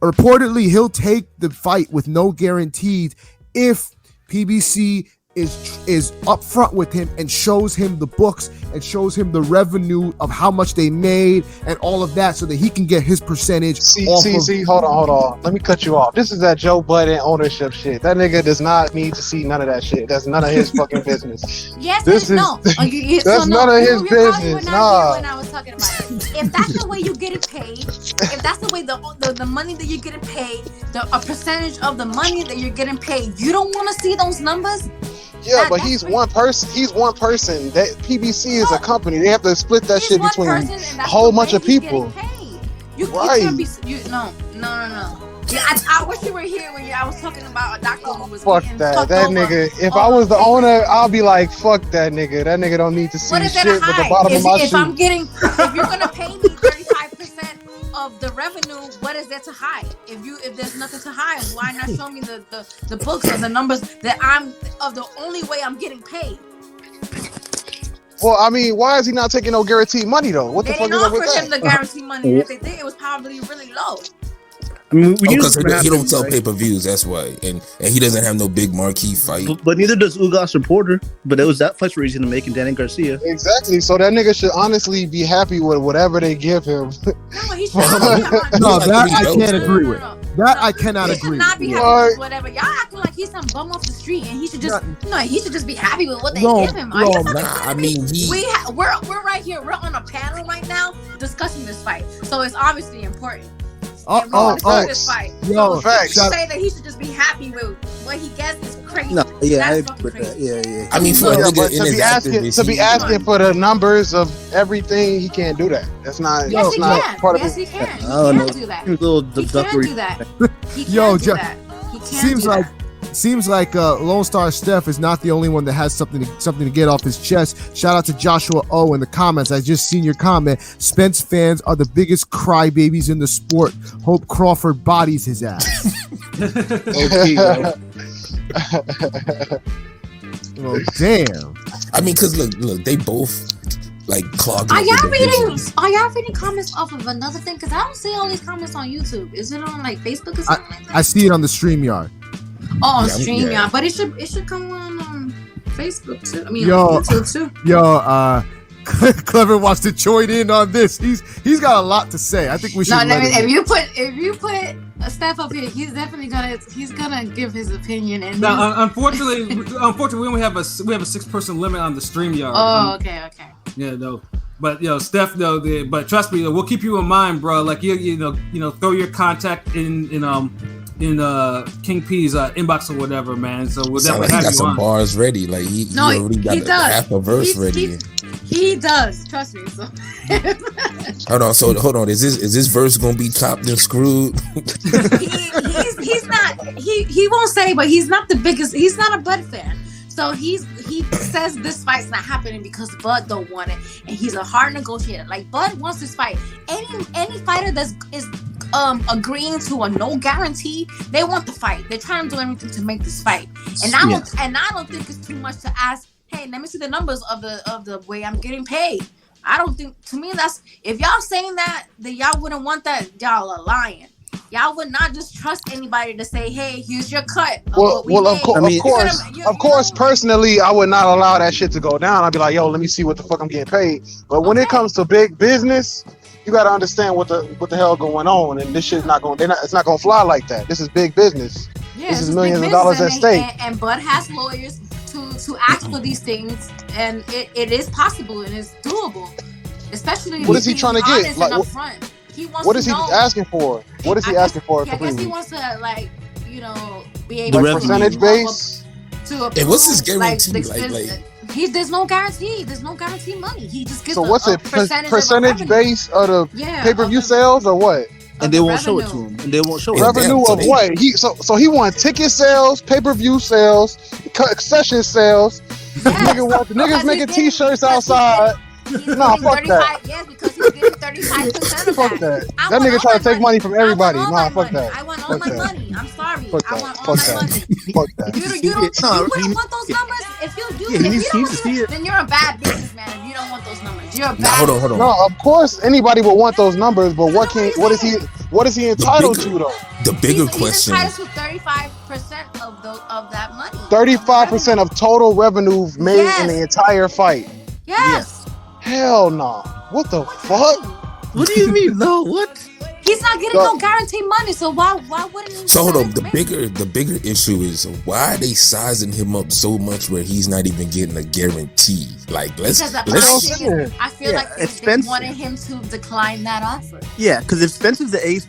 reportedly take the fight with no guaranteed if PBC is upfront with him and shows him the books and shows him the revenue of how much they made and all of that, so that he can get his percentage. Hold on. Let me cut you off. This is that Joe Budden ownership shit. That nigga does not need to see none of that shit. That's none of his fucking business. Yes, that's none of his business. Nah. When I was talking about it. If that's the way you're getting paid, if that's the way the money that you're getting paid, a percentage of the money that you're getting paid, you don't want to see those numbers? Yeah, but he's one person. He's one person. That PBC is a company. They have to split that shit between a whole bunch of people. No. Yeah, I wish you were here when I was talking about a doctor who was Fuck getting that. fucked That over nigga. If I was the owner, I'll be like, fuck that nigga. That nigga don't need to see What is there shit to with the hide? bottom of my If shoe. if you're gonna pay me 35% of the revenue, what is there to hide? If there's nothing to hide, why not show me the books or the numbers that I'm of the only way I'm getting paid? Well, I mean, why is he not taking no guaranteed money though? What the They fuck didn't is up with offer him that? the guaranteed money. If they did, it was probably really low. I mean, we knew Because this was he don't happening, sell right? pay-per-views, that's why, and he doesn't have no big marquee fight. But neither does Ugas or Porter. But it was that fight's reason to make Danny Garcia. Exactly. So that nigga should honestly be happy with whatever they give him. No, he should not be. No, Like that three I can't belts, agree No, with. no, no. That No, I cannot he should agree not with. be What? happy with whatever. Y'all acting like he's some bum off the street, and he should just he should just be happy with what they No, give him. Are you no, fucking Nah, kidding I me? mean, We're right here. We're on a panel right now discussing this fight, so it's obviously important. And we want to see this fight. Yo, So facts. to say that he should just be happy with what he gets is crazy. No, yeah, I That's agree with fucking that. crazy. Yeah. I mean, for a Yeah, nigga but in to his be activist, asking for the numbers of everything, he can't do that. That's not. Yes, that's he not can. part of Yes, it. he can. He I don't can know. do that. He was a little He can deductory. do that. He can Yo, do that. He can Seems do like that. Seems like Lone Star Steph is not the only one that has something to get off his chest. Shout out to Joshua O in the comments. I just seen your comment. Spence fans are the biggest crybabies in the sport. Hope Crawford bodies his ass. Oh, damn. I mean, because look, they both like clogged. Are up y'all with the reading? divisions. Are y'all reading comments off of another thing? Because I don't see all these comments on YouTube. Is it on like Facebook or something like that? I see it on the StreamYard. Oh, on Yeah, StreamYard, yeah. but it should come on Facebook too. I mean, Yo. on YouTube too. Yo, Clever wants to join in on this. He's got a lot to say. I think we should. No, let him- if you put a Steph up here, he's definitely gonna give his opinion. And No, unfortunately, we only have a 6-person limit on the StreamYard. oh, okay. Yeah, no. But Steph, but trust me, we'll keep you in mind, bro. Like you know, throw your contact in King P's inbox or whatever, man. So we'll Sound definitely like he have got you some on. bars ready. Like he already got he does. half a verse ready. He does. Trust me. So. Hold on. Is this verse gonna be chopped and screwed? he's not. He won't say, but he's not the biggest. He's not a Bud fan. So he says this fight's not happening because Bud don't want it, and he's a hard negotiator. Like Bud wants this fight. Any fighter is agreeing to a no guarantee, they want the fight. They're trying to do everything to make this fight. And I don't think it's too much to ask. Hey, let me see the numbers of the way I'm getting paid. I don't think. To me, that's if y'all saying that y'all wouldn't want that. Y'all are lying. Y'all would not just trust anybody to say, "Hey, here's your cut." Of course. Personally, I would not allow that shit to go down. I'd be like, "Yo, let me see what the fuck I'm getting paid." But when it comes to big business, you got to understand what the hell going on, and this shit's not going. It's not going to fly like that. This is big business. Yeah, this is millions of dollars at stake. And Bud has lawyers to ask for these things, and it is possible and it's doable. Especially what is he trying to get? Like, what is he asking for? What is he asking for? I guess he wants to be able like percentage base. And what's his guarantee? There's no guarantee. There's no guarantee money. He just gets what's it? Percentage base of the pay-per-view sales or what? And they won't show it to him. And they won't show it. Revenue of what? So he wants ticket sales, pay-per-view sales, concession sales. Niggas making T-shirts outside. Nah, fuck that. Yes, because he's getting 35% of fuck that. That nigga trying to take money from everybody. Nah, fuck that. I want all my money. I'm sorry. Fuck I that. want all my money. Fuck that. You wouldn't want those numbers? If you don't want it, then you're a bad businessman if you don't want those numbers. You're a bad Hold on. No, of course anybody would want those numbers, but what is he entitled to though? The bigger question. He's entitled to 35% of that money. 35% of total revenue made in the entire fight. Yes. Hell no. What the fuck? What do you mean? No, what? He's not getting no guaranteed money, so why wouldn't he? So hold on. The bigger issue is why are they sizing him up so much where he's not even getting a guarantee? Like I feel like they wanted him to decline that offer. Yeah, because if Spence is the ace,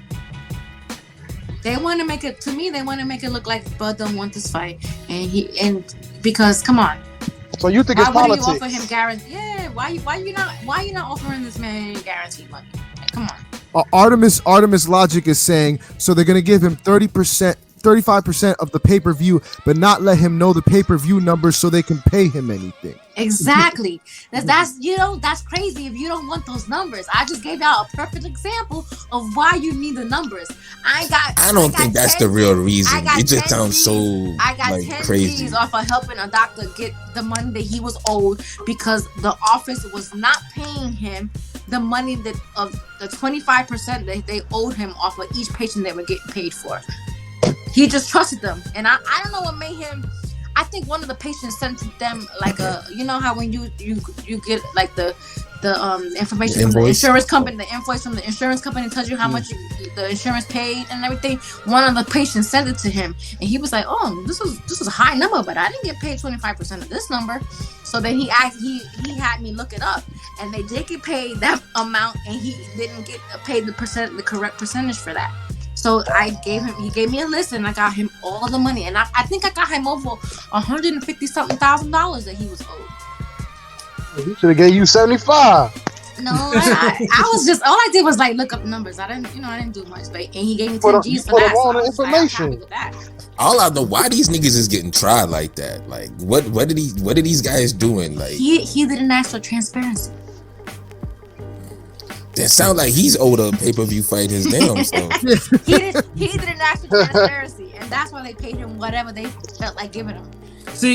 they want to make it. To me, they want to make it look like Bud don't want this fight, and because come on. So you think it's politics? Why would you offer him guarantee? Yeah, why you not offering this man any guaranteed money? Like, come on. Artemis Logic is saying so they're gonna give him 30%, 35% of the pay-per-view, but not let him know the pay-per-view numbers so they can pay him anything. Exactly. That's crazy if you don't want those numbers. I just gave y'all a perfect example of why you need the numbers. I don't think that's the real reason. It just sounds so like 10 crazy. G's off of helping a doctor get the money that he was owed because the office was not paying him the money that of the 25% that they owed him off of each patient they were getting paid for. He just trusted them, and I don't know what made him. I think one of the patients sent to them like a, you know how when you get like the information from the insurance company, the invoice from the insurance company tells you how much the insurance paid and everything. One of the patients sent it to him, and he was like, "Oh, this is a high number, but I didn't get paid 25% of this number." So then he had me look it up, and they did get paid that amount, and he didn't get paid the correct percentage for that. So he gave me a list, and I got him all the money, and I think I got him over $150,000 that he was owed. He should have gave you 75. No, I was just all I did was like look up numbers. I didn't do much, but and he gave me 10 G's for that. All So the information. All I know, why these niggas is getting tried like that? Like, what are these guys doing? Like, he didn't ask for transparency. That sounds like he's owed a pay-per-view fight his damn self. he didn't ask for transparency, and that's why they paid him whatever they felt like giving him.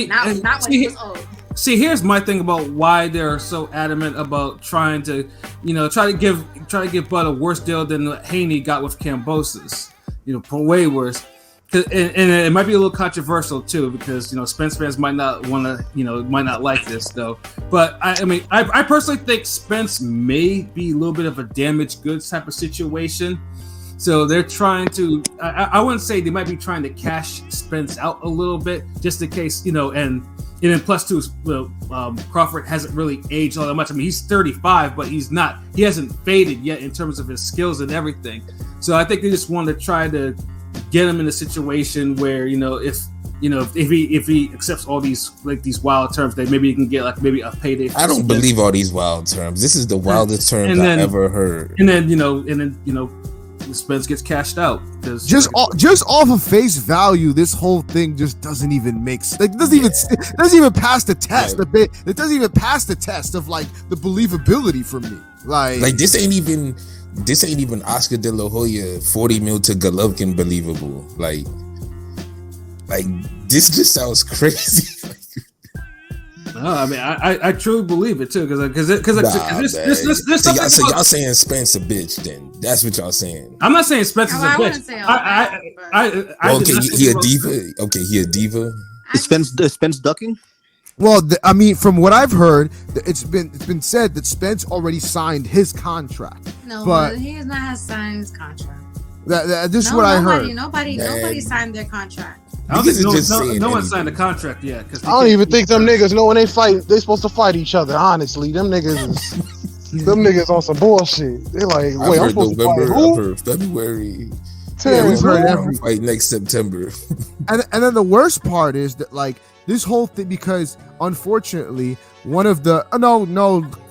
Not what he was owed. See, here's my thing about why they're so adamant about trying to give Bud a worse deal than Haney got with Kambosos. Way worse. And it might be a little controversial too, because Spence fans might not want to, might not like this though. But I personally think Spence may be a little bit of a damaged goods type of situation. So they're trying to. I wouldn't say they might be trying to cash Spence out a little bit, just in case, and then plus two, Crawford hasn't really aged all that much. I mean, he's 35, but he hasn't faded yet in terms of his skills and everything. So I think they just want to try to get him in a situation where if he accepts all these wild terms, that maybe he can get maybe a payday. I don't believe all these wild terms. This is the wildest terms I ever heard. And then Spence gets cashed out because just off of face value, this whole thing just doesn't even make sense. It doesn't even pass the test. Right. It doesn't even pass the test of the believability for me. Like this ain't even Oscar De La Hoya 40 mil to Golovkin believable. Like this just sounds crazy. No, I mean I truly believe it too, because so y'all saying Spence a bitch? Then that's what y'all saying. I'm not saying Spence is a bitch. He a diva. Okay, he a diva. Is Spence ducking? Well, from what I've heard, it's been said that Spence already signed his contract. No, but he has not signed his contract. This is what I heard. Nobody signed their contract. I don't think no one signed a contract yet. I don't even think them niggas know when they fight. They supposed to fight each other. Honestly, them niggas on some bullshit. They're like, wait, I'm supposed to fight who? I've heard February. Yeah, we've heard every fight next September. and then the worst part is that this whole thing, because unfortunately one of the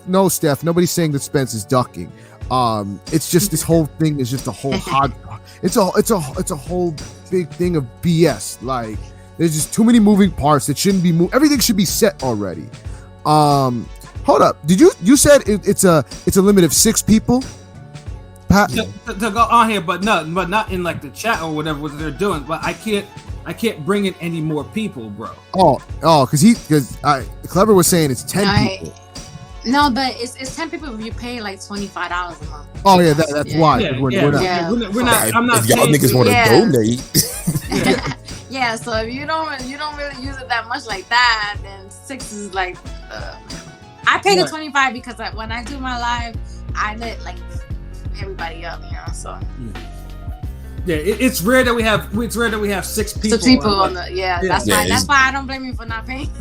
no Steph, nobody's saying that Spence is ducking. It's just this whole thing is just a whole hot. It's a whole big thing of BS. Like there's just too many moving parts that shouldn't be moved. Everything should be set already. Hold up. Did you said it's a limit of 6 people? Pat? To go on here, but not in the chat or whatever what they're doing. But I can't bring in any more people, bro. Because Clever was saying it's 10 people. No, but it's 10 people if you pay $25 a month. Oh yeah, that's why. We're not. I'm not. If y'all niggas want to donate. Yeah. So if you don't really use it that much like that, then 6 is I pay the 25 because when I do my live, I let everybody up, So. Yeah, it's rare that we have 6 people. 6 people on the That's why I don't blame you for not paying.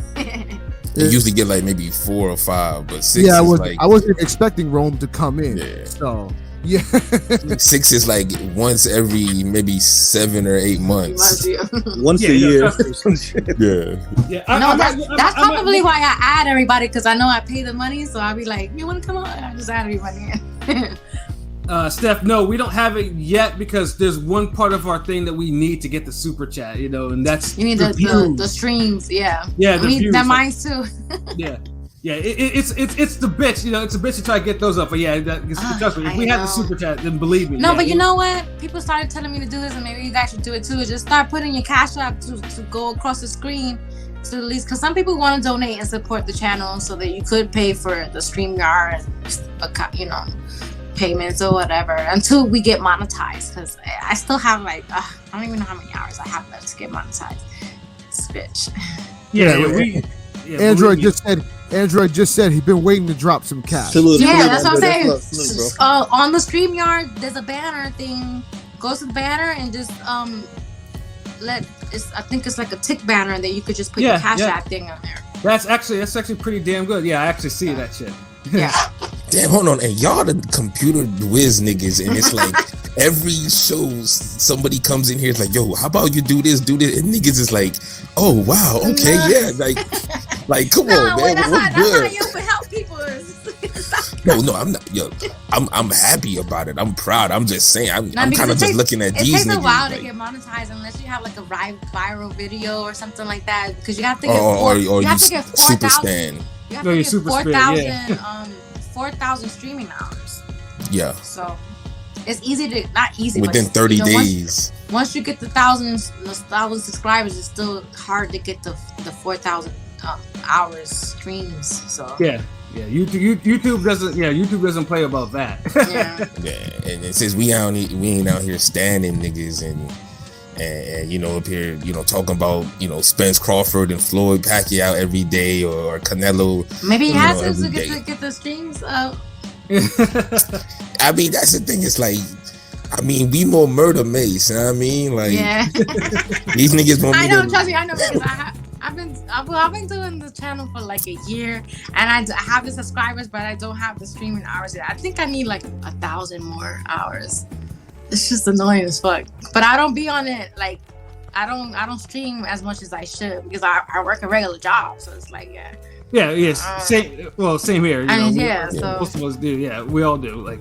You usually get maybe 4 or 5, but 6 I is wasn't expecting Rome to come in. Yeah. So yeah. 6 is once every maybe 7 or 8 months. Once a year. That's probably why I add everybody, because I know I pay the money, so I'll be like, you want to come on? I just add everybody in. Steph, no, we don't have it yet because there's one part of our thing that we need to get the super chat, and that's you need the streams, yeah. Yeah, we need that mine too. yeah. It's the bitch, it's a bitch to try to get those up, but yeah, trust me, if we had the super chat, then believe me. No, but you know what? People started telling me to do this, and maybe you guys should do it too. Just start putting your cash app to go across the screen. So at least, because some people want to donate and support the channel, so that you could pay for the StreamYard, payments or whatever until we get monetized. Because I still have I don't even know how many hours I have left to get monetized. This bitch. Android just said he's been waiting to drop some cash. That's what I'm saying. On the StreamYard, there's a banner thing. Go to the banner and just I think it's like a tick banner that you could just put your cash app thing on there. That's actually pretty damn good. Yeah, I actually see that shit. Yeah. Damn, hold on. And y'all the computer whiz niggas, and it's like every show somebody comes in here, it's like, yo, how about you do this? And niggas is like, oh wow, okay, yeah, like come on, man. That's how you can help people. No, I'm not. Yo, I'm happy about it. I'm proud. I'm just saying. I'm kind of just looking at these niggas. It takes a while to get monetized unless you have like a viral video or something like that, because you have to get you have to get 4,000. You have to get 4,000 streaming hours. Yeah. So it's easy to not easy within 30 days. Once you get the 1,000 subscribers, it's still hard to get the 4,000 hours streams. So yeah, YouTube doesn't play about that. Yeah, and it says we ain't out here standing niggas and up here, talking about, Spence, Crawford, and Floyd Pacquiao every day, or Canelo. Maybe he has to get the streams up. I mean, that's the thing. It's like, we more murder mace. You know what I mean? Like, these niggas want me. I know, trust me, I know, because I've been doing the channel for like a year, and I have the subscribers, but I don't have the streaming hours yet. I think I need like 1,000 more hours. It's just annoying as fuck. But I don't be on it, like, I don't stream as much as I should, because I work a regular job, so it's like, same here. So most of us do. Yeah, we all do. Like,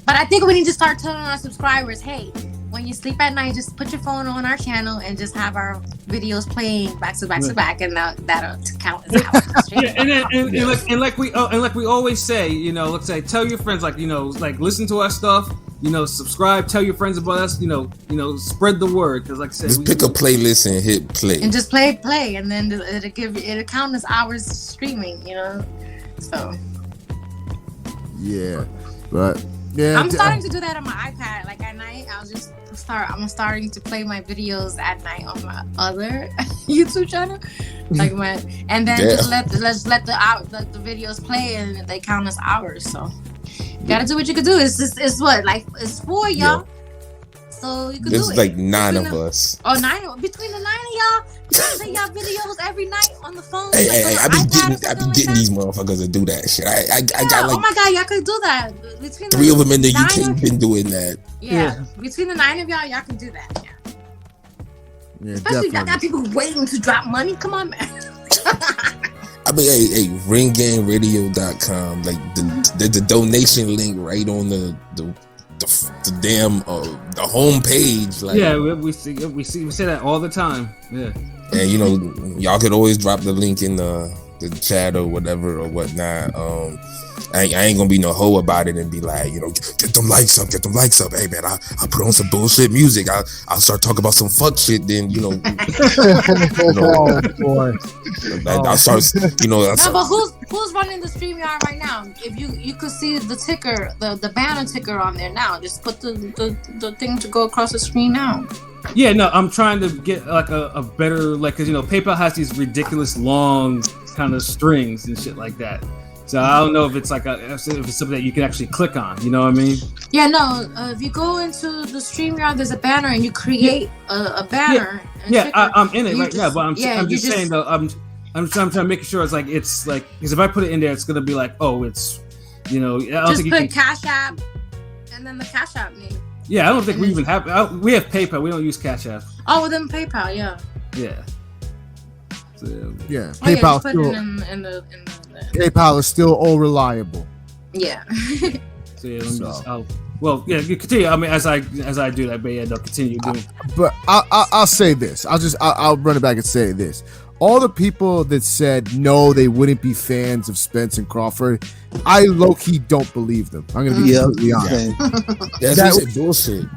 but I think we need to start telling our subscribers, hey, when you sleep at night, just put your phone on our channel and just have our videos playing back to back to back, and that'll count as hours. And like we always say, let's say, tell your friends, like listen to our stuff. Subscribe, tell your friends about us, spread the word. Because like I said, just pick a playlist and hit play. And just play, and then it'll count as hours streaming, So. Yeah, but yeah. I'm starting to do that on my iPad. Like at night, I'm starting to play my videos at night on my other YouTube channel. And then just let the videos play, and they count as hours. So. You gotta do what you can do. It's for y'all. Yeah. So you can do it. There's like 9 of us. Oh, 9 between the 9 of y'all. Play y'all videos every night on the phone. Hey, I be getting these motherfuckers to do that shit. I got like, oh my god, y'all could do that. Between 3 of them in the UK been doing that. Yeah, between the 9 of y'all can do that. Yeah, especially if y'all got people waiting to drop money. Come on, man. Hey, ringgameradio.com, like the donation link right on the damn the homepage. Like, yeah, we say that all the time. Yeah, and y'all could always drop the link in the chat or whatever or whatnot. I ain't gonna be no hoe about it and be like, get them likes up. Hey man, I put on some bullshit music. I'll start talking about some fuck shit. Then oh boy, I'll start. No, but who's running the StreamYard right now? If you could see the ticker, the banner ticker on there now. Just put the thing to go across the screen now. Yeah, no, I'm trying to get like a better, like, because PayPal has these ridiculous long kind of strings and shit like that. So I don't know if it's if it's something that you can actually click on. You know what I mean? Yeah, no. If you go into the StreamYard, there's a banner, and you create a banner. I'm in it right now, but I'm just saying though. I'm trying to make sure it's like because if I put it in there, it's gonna be like, oh, it's I don't just think put Cash App, and then the Cash App name. Yeah, I don't think we even have. We have PayPal. We don't use Cash App. Oh, well, then PayPal, yeah. Yeah. So, yeah. PayPal PayPal is still all reliable. Yeah. So yeah, Well, yeah, you continue. I mean, as I do that, but yeah, no, continue doing. But I'll say this. I'll run it back and say this. All the people that said no, they wouldn't be fans of Spence and Crawford, I low-key don't believe them. I'm gonna be completely honest. That's bullshit.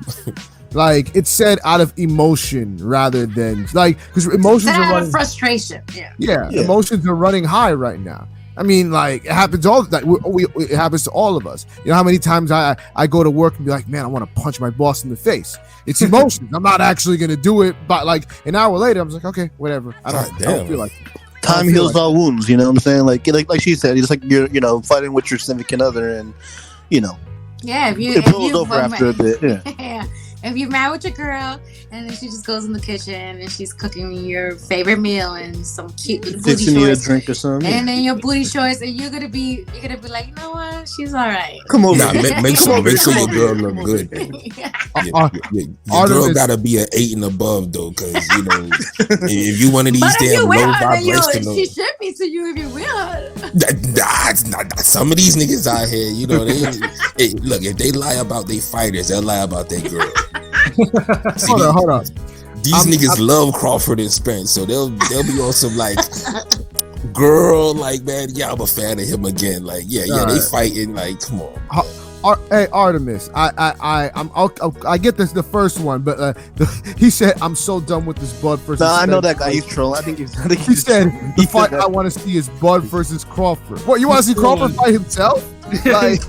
Like, it's said out of emotion rather than like, because emotions are running frustration. Yeah, emotions are running high right now. I mean, like, it happens it happens to all of us. You know how many times I go to work and be like, man, I want to punch my boss in the face. It's emotions. I'm not actually gonna do it, but like an hour later, I'm just like, okay, whatever. I don't feel like it. Time heals all wounds. You know what I'm saying? Like she said, it's like you're fighting with your significant other, and it blows over after a bit. Yeah. If you're mad with your girl and then she just goes in the kitchen and she's cooking your favorite meal and some cute booty shorts, a drink or something, and then your booty shorts, and you're gonna be like, you know what, she's all right. Come over. Nah, make sure your girl look good. Your girl gotta be an 8 and above though, because if you one of these damn low vibrational, she should be to you if you will. Some of these niggas out here, look, if they lie about their fighters, they'll lie about their girl. See, hold on. These niggas love Crawford and Spence, so they'll be on some like girl, like, man, yeah, I'm a fan of him again. Like, they fighting. Like, come on. Hey, Artemis, I get this the first one, but he said I'm so done with this Bud versus. No, I know that guy. He's trolling. I think he said the fight I want to see is Bud versus Crawford. What, you want to see Crawford fight himself? Like,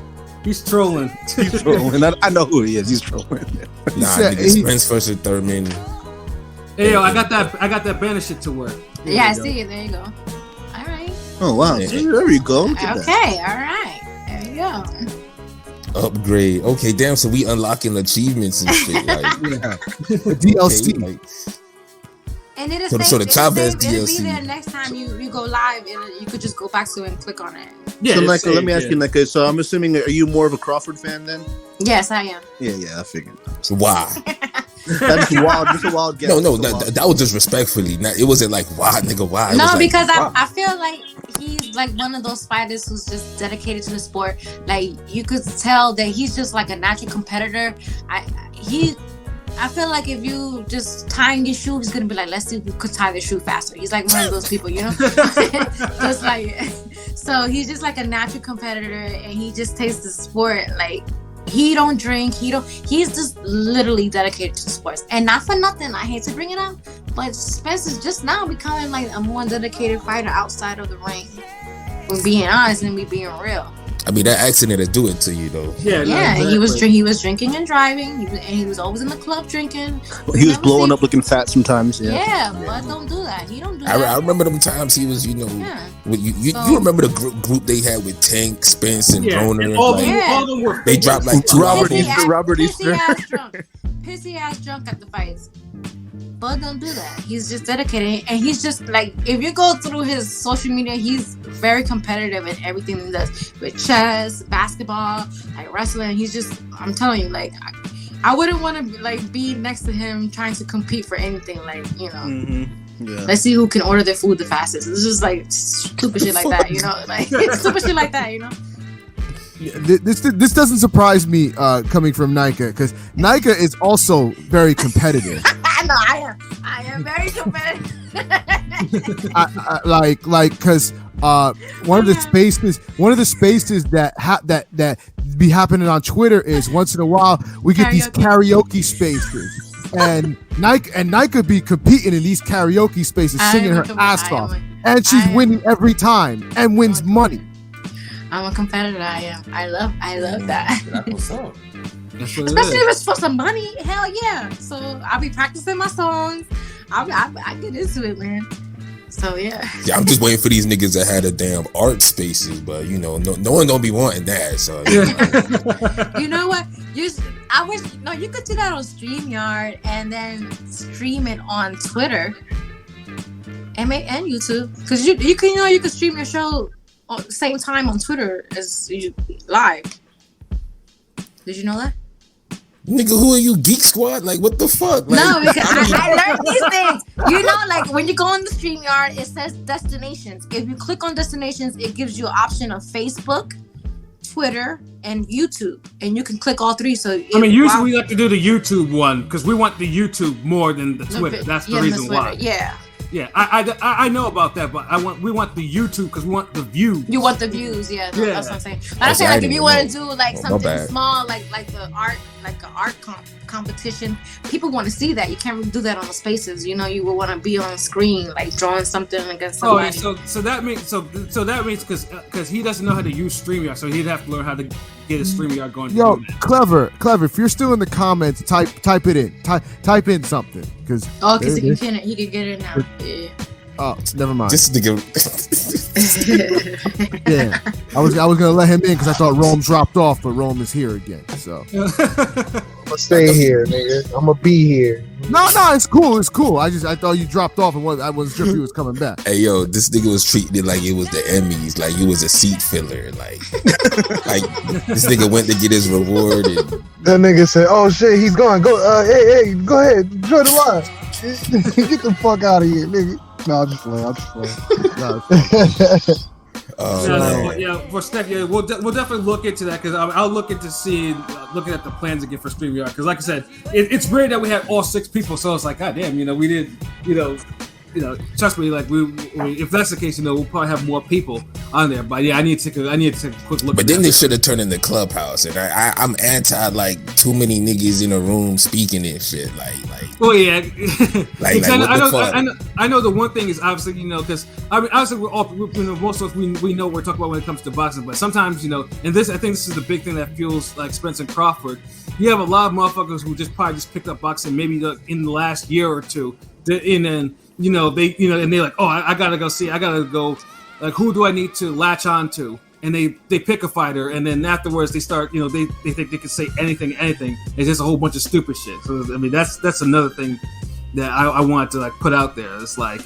he's trolling. He's trolling. I know who he is. He's trolling. Spence versus Thurman. Hey, yo, I got that banner shit to work. I see it. There you go. All right. Oh wow. Yeah. There you go. Okay. All right. There you go. Upgrade. Okay, damn. So we unlocking achievements and shit. Like, DLC. Okay, like, and it is so the Chavez DLC. It'll be there next time you go live, and you could just go back to it and click on it. Yeah. So, Nika, let me ask you, Nika. So I'm assuming, are you more of a Crawford fan then? Yes, I am. Yeah, I figured. Why? That's wild. Just a wild guess. No, that was just respectfully. It wasn't like, why, nigga, why? No, because I feel like he's like one of those fighters who's just dedicated to the sport. Like, you could tell that he's just like a natural competitor. I feel like if you just tying your shoe, he's gonna be like, let's see who could tie the shoe faster. He's like one of those people, just like, so he's just like a natural competitor, and he just takes the sport like. He don't drink. He's just literally dedicated to sports. And not for nothing, I hate to bring it up, but Spence is just now becoming like a more dedicated fighter outside of the ring. We're being honest and we being real. I mean, that accident to do it to you, though. Yeah. Exactly. He was drinking and driving, and he was always in the club drinking. He was blowing up, looking fat sometimes. Yeah, but don't do that. He don't do that. I remember them times he was, you remember the group they had with Tank, Spence, and Broner. And all them were. They dropped like Robert Easter. Pissy ass drunk at the fights. Bud don't do that. He's just dedicated, and he's just like, if you go through his social media, he's very competitive in everything he does, with chess, basketball, like wrestling. He's just, I'm telling you, like, I wouldn't want to like be next to him trying to compete for anything, like, let's see who can order their food the fastest. It's just like stupid shit like that, like stupid shit like that, This doesn't surprise me coming from Nika, because Nika is also very competitive. No, I am very competitive. Because one of the spaces that be happening on Twitter is once in a while we get these karaoke spaces, and Nika be competing in these karaoke spaces, singing her ass off, and she's winning every time and wins money. I'm a competitor. I am. I love that. That's what's up. Especially if it's for some money. Hell yeah. So I'll be practicing my songs. I get into it, man. So yeah. Yeah, I'm just waiting for these niggas that had a damn art spaces, but no one don't be wanting that. So you know what? I wish you could do that on StreamYard and then stream it on Twitter and YouTube, because you can stream your show at the same time on Twitter as you live. Did you know that? Nigga, who are you, Geek Squad? Like, what the fuck? Like, no, because I learned these things. Like when you go on the StreamYard, it says destinations. If you click on destinations, it gives you an option of Facebook, Twitter, and YouTube, and you can click all three. So usually we like to do the YouTube one because we want the YouTube more than the Twitter. That's the reason why. Yeah. Yeah, I know about that, but we want the YouTube because we want the views. You want the views, yeah. That's what I'm saying. But I'm saying, like, if you want to do like something small, like the art, like an art competition, people want to see that. You can't really do that on the Spaces. You know, you will want to be on screen, like drawing something against somebody. So that means because he doesn't know how to use StreamYard, so he'd have to learn how to get his StreamYard going. Yo, clever. If you're still in the comments, type it in. Type in something because he can get it now. Yeah. Oh, never mind. This nigga. Yeah, I was gonna let him in because I thought Rome dropped off, but Rome is here again. So I'm gonna stay here, nigga. I'm gonna be here. No, it's cool. I thought you dropped off and I wasn't sure if he was coming back. Hey, yo, this nigga was treating it like it was the Emmys, like it was a seat filler. Like this nigga went to get his reward and that nigga said, "Oh shit, he's gone. Go, hey, go ahead, enjoy the live. Get the fuck out of here, nigga." No, I'm just playing. For Steph, we'll definitely look into that because I'll look into looking at the plans again for StreamYard because, like I said, it's great that we had all 6 people. So it's like, God damn, we did, trust me, like we if that's the case, we'll probably have more people on there. But yeah, I need to take a quick look. But then they should have turned into Clubhouse, and I'm anti like too many niggas in a room speaking and shit. Oh yeah, I know the one thing is obviously because obviously we're all most of us we know what we're talking about when it comes to boxing, but sometimes and I think this is the big thing that fuels like Spence and Crawford. You have a lot of motherfuckers who probably picked up boxing maybe in the last year or two, and then and they're like, oh, I gotta go, like, who do I need to latch on to? And they pick a fighter, and then afterwards they start, they think they can say anything. It's just a whole bunch of stupid shit. So I mean, that's another thing that I wanted to like put out there. It's like,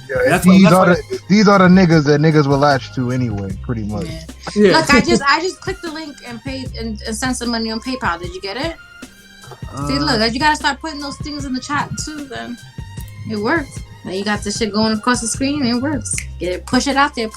these are the niggas that niggas will latch to anyway, pretty much. Yeah. Look, I just clicked the link and paid and sent some money on PayPal. Did you get it? See, look, you gotta start putting those things in the chat too. Then it works. Now you got this shit going across the screen. It works. Push it out there.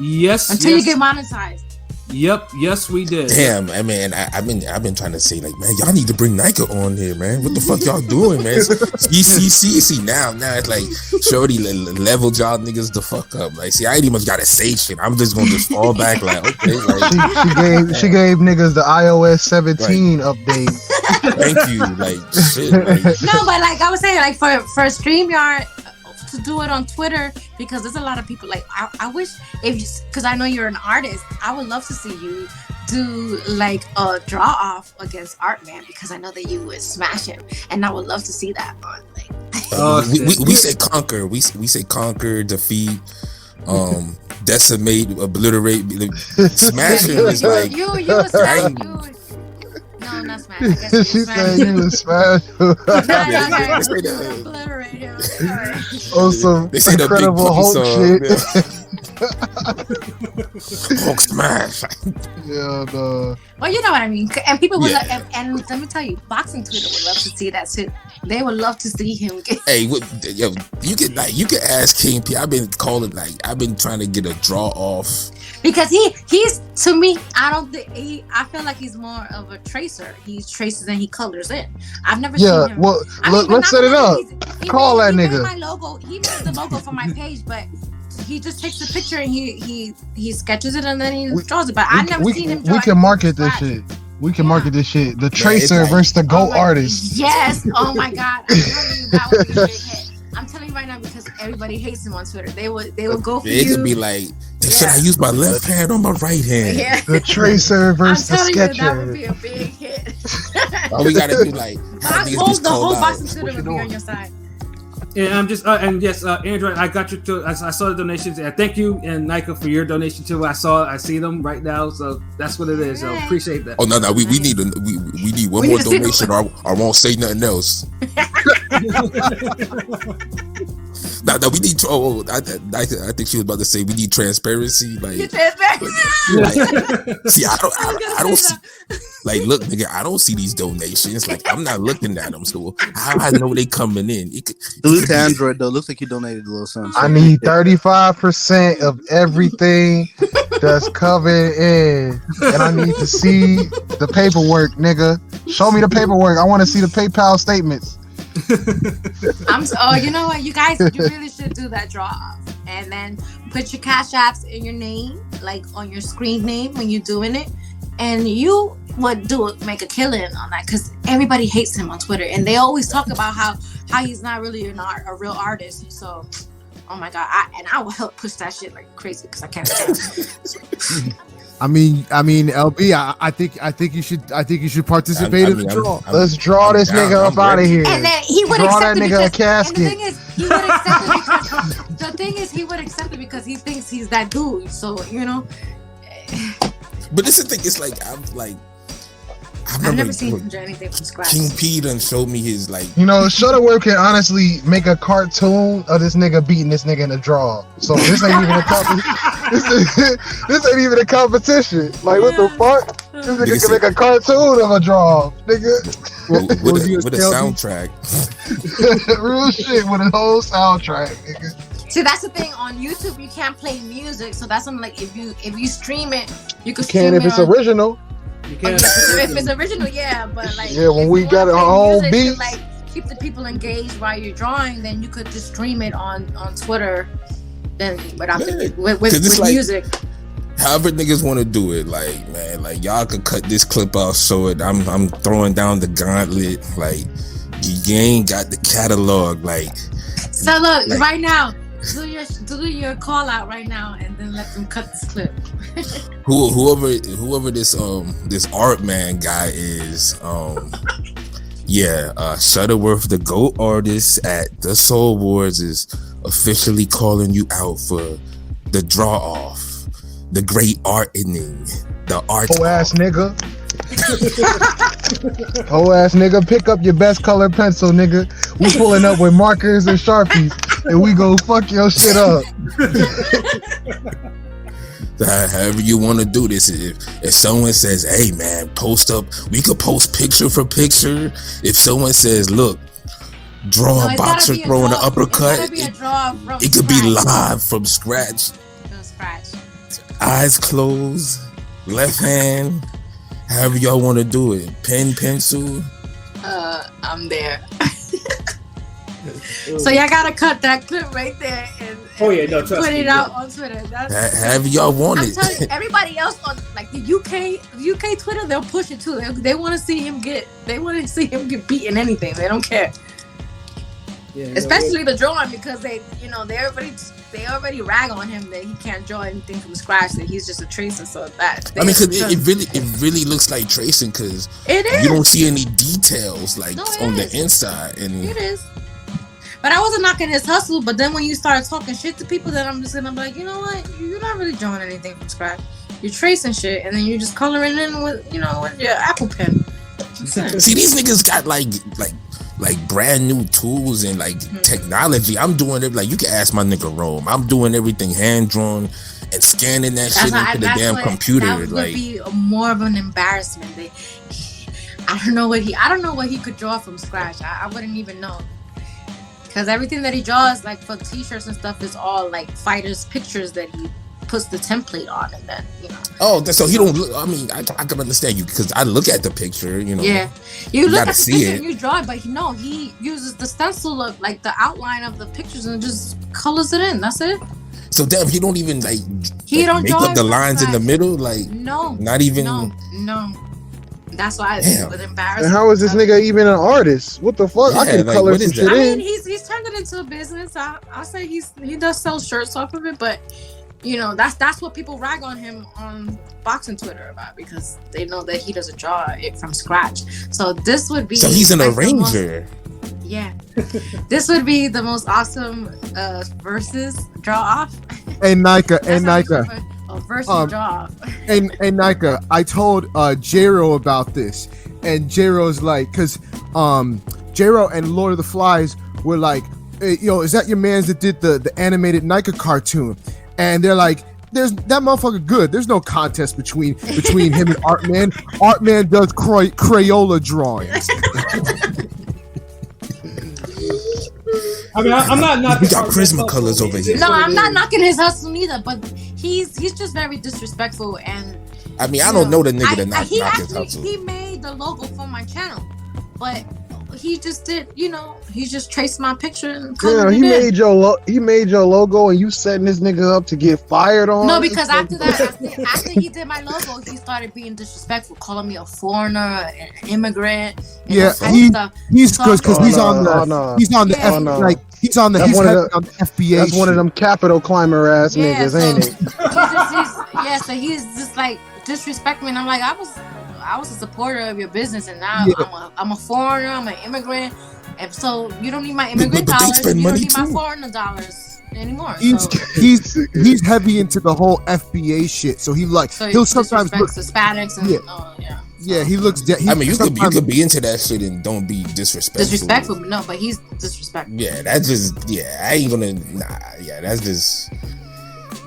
Yes. Until you get monetized. Yep. Yes, we did. Damn, I mean, I've been trying to say, like, man, y'all need to bring Nika on here, man. What the fuck y'all doing, man? See now it's like shorty leveled y'all niggas the fuck up. Like, see, I ain't even gotta say shit. I'm just gonna fall back, like, okay. Like, she gave niggas the iOS 17 update. Thank you, like, shit. Like. No, but like I was saying, like for StreamYard to do it on Twitter, because there's a lot of people like I wish because I know you're an artist, I would love to see you do like a draw off against Artman, because I know that you would smash him, and I would love to see that on we say conquer, we say conquer, defeat, decimate, obliterate, smash him is like no, not smash. I guess she said you would smash. Also, they say incredible the Hulk shit. Hulk smash. Yeah, no. Well, you know what I mean. And people would, and let me tell you, boxing Twitter would love to see that too. They would love to see him get. Hey, you can ask King P. I've been trying to get a draw off. Because he's to me, I feel like he's more of a tracer. He traces and he colors in. I've never seen him. Well, let's set it up. Call that nigga. My logo. He made the logo for my page, but he just takes the picture and he sketches it and then he draws it. But I've never seen him draw. We can market this shit. Market this shit. The tracer versus the GOAT artist. Yes. Oh my God. I'm telling you, that would be a big hit. I'm telling you right now, because everybody hates him on Twitter. They will go for you. It could be like, should I use my left hand or my right hand? Yeah. The tracer versus the sketcher. That would be a big hit. All we gotta do like the whole boxing Twitter would be on your side. And I'm just and yes, Android, I got you. I saw the donations. And thank you, and Nika, for your donation too. I see them right now, so that's what it is. So appreciate that. Oh no, we need one more donation, or I won't say nothing else. No, we need. I think she was about to say we need transparency. Like, see, I don't see. Like, look, nigga, I don't see these donations. Like, I'm not looking at them, so how I know they coming in? Salute to Android though. Looks like you donated a little something. I need 35% of everything that's coming in, and I need to see the paperwork, nigga. Show me the paperwork. I want to see the PayPal statements. You know what, you guys, you really should do that draw off, and then put your cash apps in your name, like on your screen name when you're doing it, and you would make a killing on that because everybody hates him on Twitter, and they always talk about how he's not really a real artist. So, oh my god, I will help push that shit like crazy because I can't. I mean, LB, I think you should participate in the draw. Let's draw this nigga up out of here. And then he would draw accept that nigga a casket. And the thing is, he would accept it because he would accept it because he thinks he's that dude. So you know. But this is the thing. It's like I've never seen him do anything from scratch. King P done showed me his like. You know, Shutterworth can honestly make a cartoon of this nigga beating this nigga in the draw. So this ain't even this ain't even a competition. Like what the fuck? This nigga can make a cartoon of a draw, nigga. With a soundtrack. Real shit with a whole soundtrack, nigga. See, that's the thing. On YouTube, you can't play music, so that's something like if you stream it, you can. Can if it's original. You can. If it's original, yeah, but like when we got our own beats, like keep the people engaged while you're drawing, then you could just stream it on Twitter, then without with like, music. However niggas want to do it, like man, like y'all could cut this clip out, show it. I'm throwing down the gauntlet, like you ain't got the catalog, like. So look, like, right now. Do your call out right now, and then let them cut this clip. whoever this art man guy is, Shutterworth, the GOAT artist at the Soul Wars, is officially calling you out for the draw off, the great art inning, the art. Whole ass nigga. Whole ass nigga, pick up your best color pencil, nigga. We pulling up with markers and Sharpies. And we go fuck your shit up. However you want to do this. If someone says, "Hey man, post up," we could post picture for picture. If someone says, "Look, draw a boxer throwing an uppercut," it could be live from scratch. Eyes closed, left hand. However y'all want to do it. Pen, pencil. I'm there. So y'all gotta cut that clip right there and put it out on Twitter. However y'all want it. I'm telling you, everybody else on like the UK Twitter, they'll push it too. They want to see him get beaten anything. They don't care. Yeah, especially the drawing because they already rag on him that he can't draw anything from scratch, that he's just a tracer. So that because it really looks like tracing because you don't see any details like on the inside, and it is. But I wasn't knocking his hustle. But then when you start talking shit to people, then I'm just gonna be like, you know what? You're not really drawing anything from scratch. You're tracing shit, and then you're just coloring in with your Apple Pen. See, these niggas got like brand new tools and like technology. I'm doing it like you can ask my nigga Rome. I'm doing everything hand drawn and scanning that shit into the damn computer. That would be more of an embarrassment. I don't know what he could draw from scratch. I wouldn't even know. Because everything that he draws, like for t-shirts and stuff, is all like fighters' pictures that he puts the template on, and then Oh, so he don't look. I mean, I can understand you because I look at the picture. Yeah, you look at the picture and you draw it, but he uses the stencil of like the outline of the pictures and just colors it in. That's it. So damn, he don't even like. He don't make draw up the lines in the middle, like no, not even. No. That's why it was embarrassing. And how is this nigga even an artist? What the fuck? I can color some shit in. I mean, he's turned it into a business. I'll say he does sell shirts off of it, but that's what people rag on him on boxing Twitter about because they know that he doesn't draw it from scratch. So this would be. So he's an arranger. Yeah, this would be the most awesome versus draw off. Hey Nika. Versus draw. And Nika, I told J-Ro about this, and J-Ro's like, because J-Ro and Lord of the Flies were like, hey, is that your mans that did the animated Nika cartoon? And they're like, there's that motherfucker good. There's no contest between him and Artman. Artman does Crayola drawings. I mean, I'm not knocking. We got Prismacolors over here. No, I'm not knocking his hustle either, but he's just very disrespectful, and I mean, I don't know the nigga that knocked his actually hustle. he made the logo for my channel, but he just did, he just traced my picture and he made your logo, and you setting this nigga up to get fired on. No, because after he did my logo, he started being disrespectful, calling me a foreigner, an immigrant. Yeah, he's good because he's on the FBA. That's one of them capital climber ass niggas, ain't it? So he's just like disrespecting me, and I'm like, I was a supporter of your business, and now I'm a foreigner, I'm an immigrant, and so you don't need my immigrant dollars, you don't need my foreigner dollars anymore. He's heavy into the whole FBA shit, so he'll sometimes look Hispanics and he looks. I mean, you could be into that shit and don't be disrespectful. Disrespectful, no, but he's disrespectful. Yeah, that's just I ain't gonna. Yeah, that's just.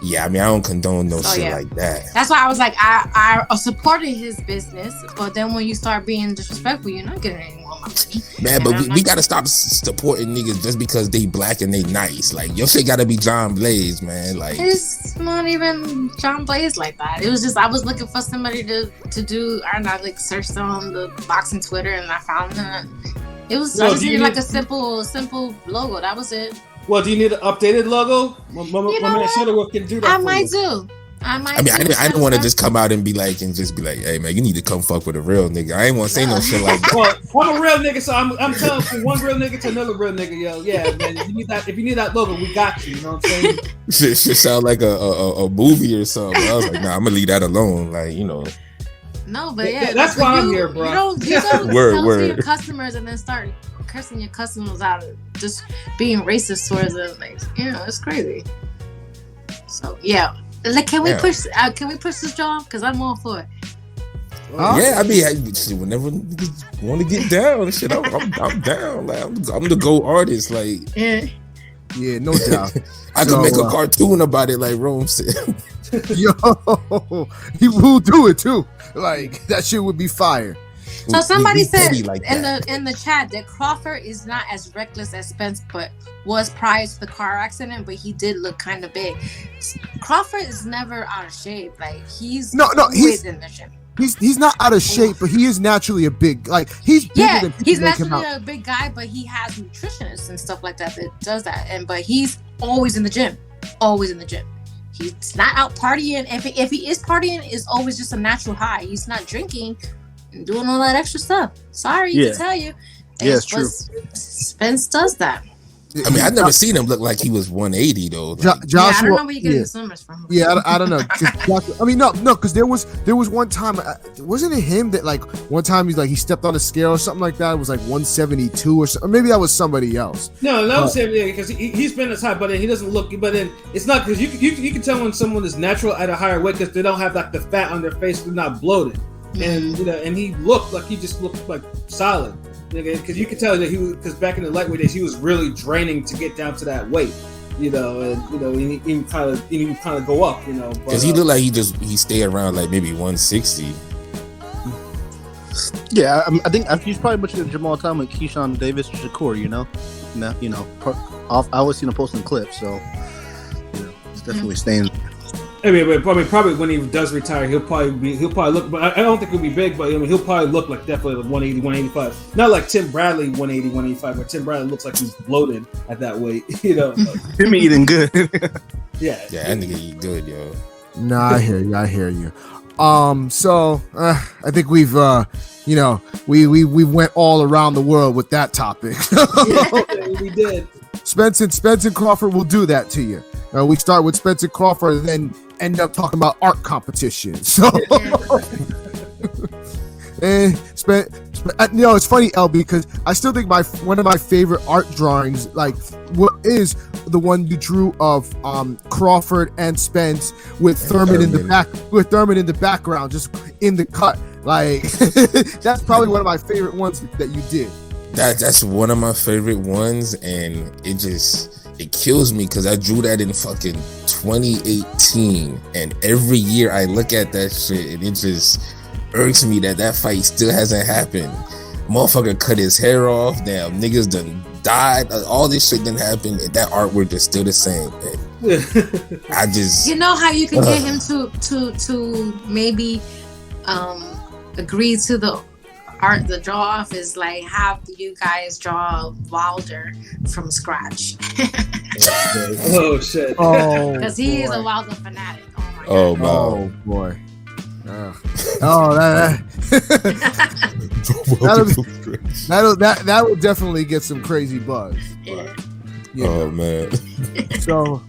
Yeah, I mean, I don't condone no shit like that. That's why I was like, I supported his business, but then when you start being disrespectful, you're not getting any more money. Man, but we gotta stop supporting niggas just because they black and they nice. Like, your shit gotta be John Blaze, man. Like, it's not even John Blaze like that. It was just, I was looking for somebody to do, I don't know, like searched on the boxing Twitter, and I found him. It was, I just needed like a simple logo. That was it. Well, do you need an updated logo? My man Shutterworth can do that. I might do. I mean, I didn't want to just come out and just be like, hey man, you need to come fuck with a real nigga. I ain't want to say no shit like that. Well, I'm a real nigga, so I'm telling from one real nigga to another real nigga, yo. Yeah, man. If you need that logo, we got you. You know what I'm saying? Shit sound like a movie or something. I was like, nah, I'm gonna leave that alone. Like, No, but that's why I'm here, bro. You don't sell to your customers and then start cursing your customers out of just being racist towards them. Like, it's crazy. So like, can we push this job? Because I'm all for it. Yeah, I mean, whenever niggas want to get down, shit, I'm down. Like, I'm the GOAT artist. Like, yeah, no doubt. I could make a cartoon about it, like Rome said. Yo, he will do it too. Like, that shit would be fire. So somebody said in the chat that Crawford is not as reckless as Spence, but was prior to the car accident, but he did look kind of big. Crawford is never out of shape. Like, he's always in the gym. He's not out of shape, but he is naturally a big, like, he's bigger than people he's make him naturally out. a big guy, but he has nutritionists and stuff like that does that. But he's always in the gym, He's not out partying. If he is partying, it's always just a natural high. He's not drinking and doing all that extra stuff. Sorry to tell you. Yeah, it's true. Spence does that. I mean, I've never seen him look like he was 180 though. Like, Joshua, I don't know where you get the numbers from. Yeah, I don't know. I mean, no, because there was one time, wasn't it him that, like, one time he stepped on a scale or something like that? It was like 172 or something. Maybe that was somebody else. No, that was him. Yeah, because he's been as high, but then he doesn't look. But then it's not, because you can tell when someone is natural at a higher weight because they don't have like the fat on their face, they're not bloated, and and he looked like he just looked like solid. Because you can tell that because back in the lightweight days, he was really draining to get down to that weight, and he kind of go up, Because he looked like he stayed around like maybe 160. Yeah, I think he's probably butchering the gym all the time with Keyshawn Davis Shakur, I always seen him posting clips, so it's definitely staying. I mean, probably when he does retire, he'll probably look, but I don't think he'll be big, but he'll probably look like definitely like 180, 185. Not like Tim Bradley 180, 185, where Tim Bradley looks like he's bloated at that weight, Him eating good. Yeah, that nigga eat good, yo. Nah, I hear you. So I think we've we went all around the world with that topic. Yeah, we did. Spence and Crawford will do that to you. We start with Spence and Crawford and then end up talking about art competitions. So, and it's funny, LB, because I still think one of my favorite art drawings, like, what is the one you drew of Crawford and Spence with Thurman in the background, just in the cut. Like, that's probably one of my favorite ones that you did. That's one of my favorite ones, and it kills me because I drew that in fucking 2018, and every year I look at that shit and it just irks me that fight still hasn't happened. Motherfucker cut his hair off, damn niggas done died, all this shit didn't happen, and that artwork is still the same. I just, You know how you can get him to maybe agree to the draw off is like have you guys draw Wilder from scratch. Oh shit! Oh, Because he is a Wilder fanatic. oh God. man, oh boy. Oh, that would definitely get some crazy buzz. Yeah. You know. oh man. So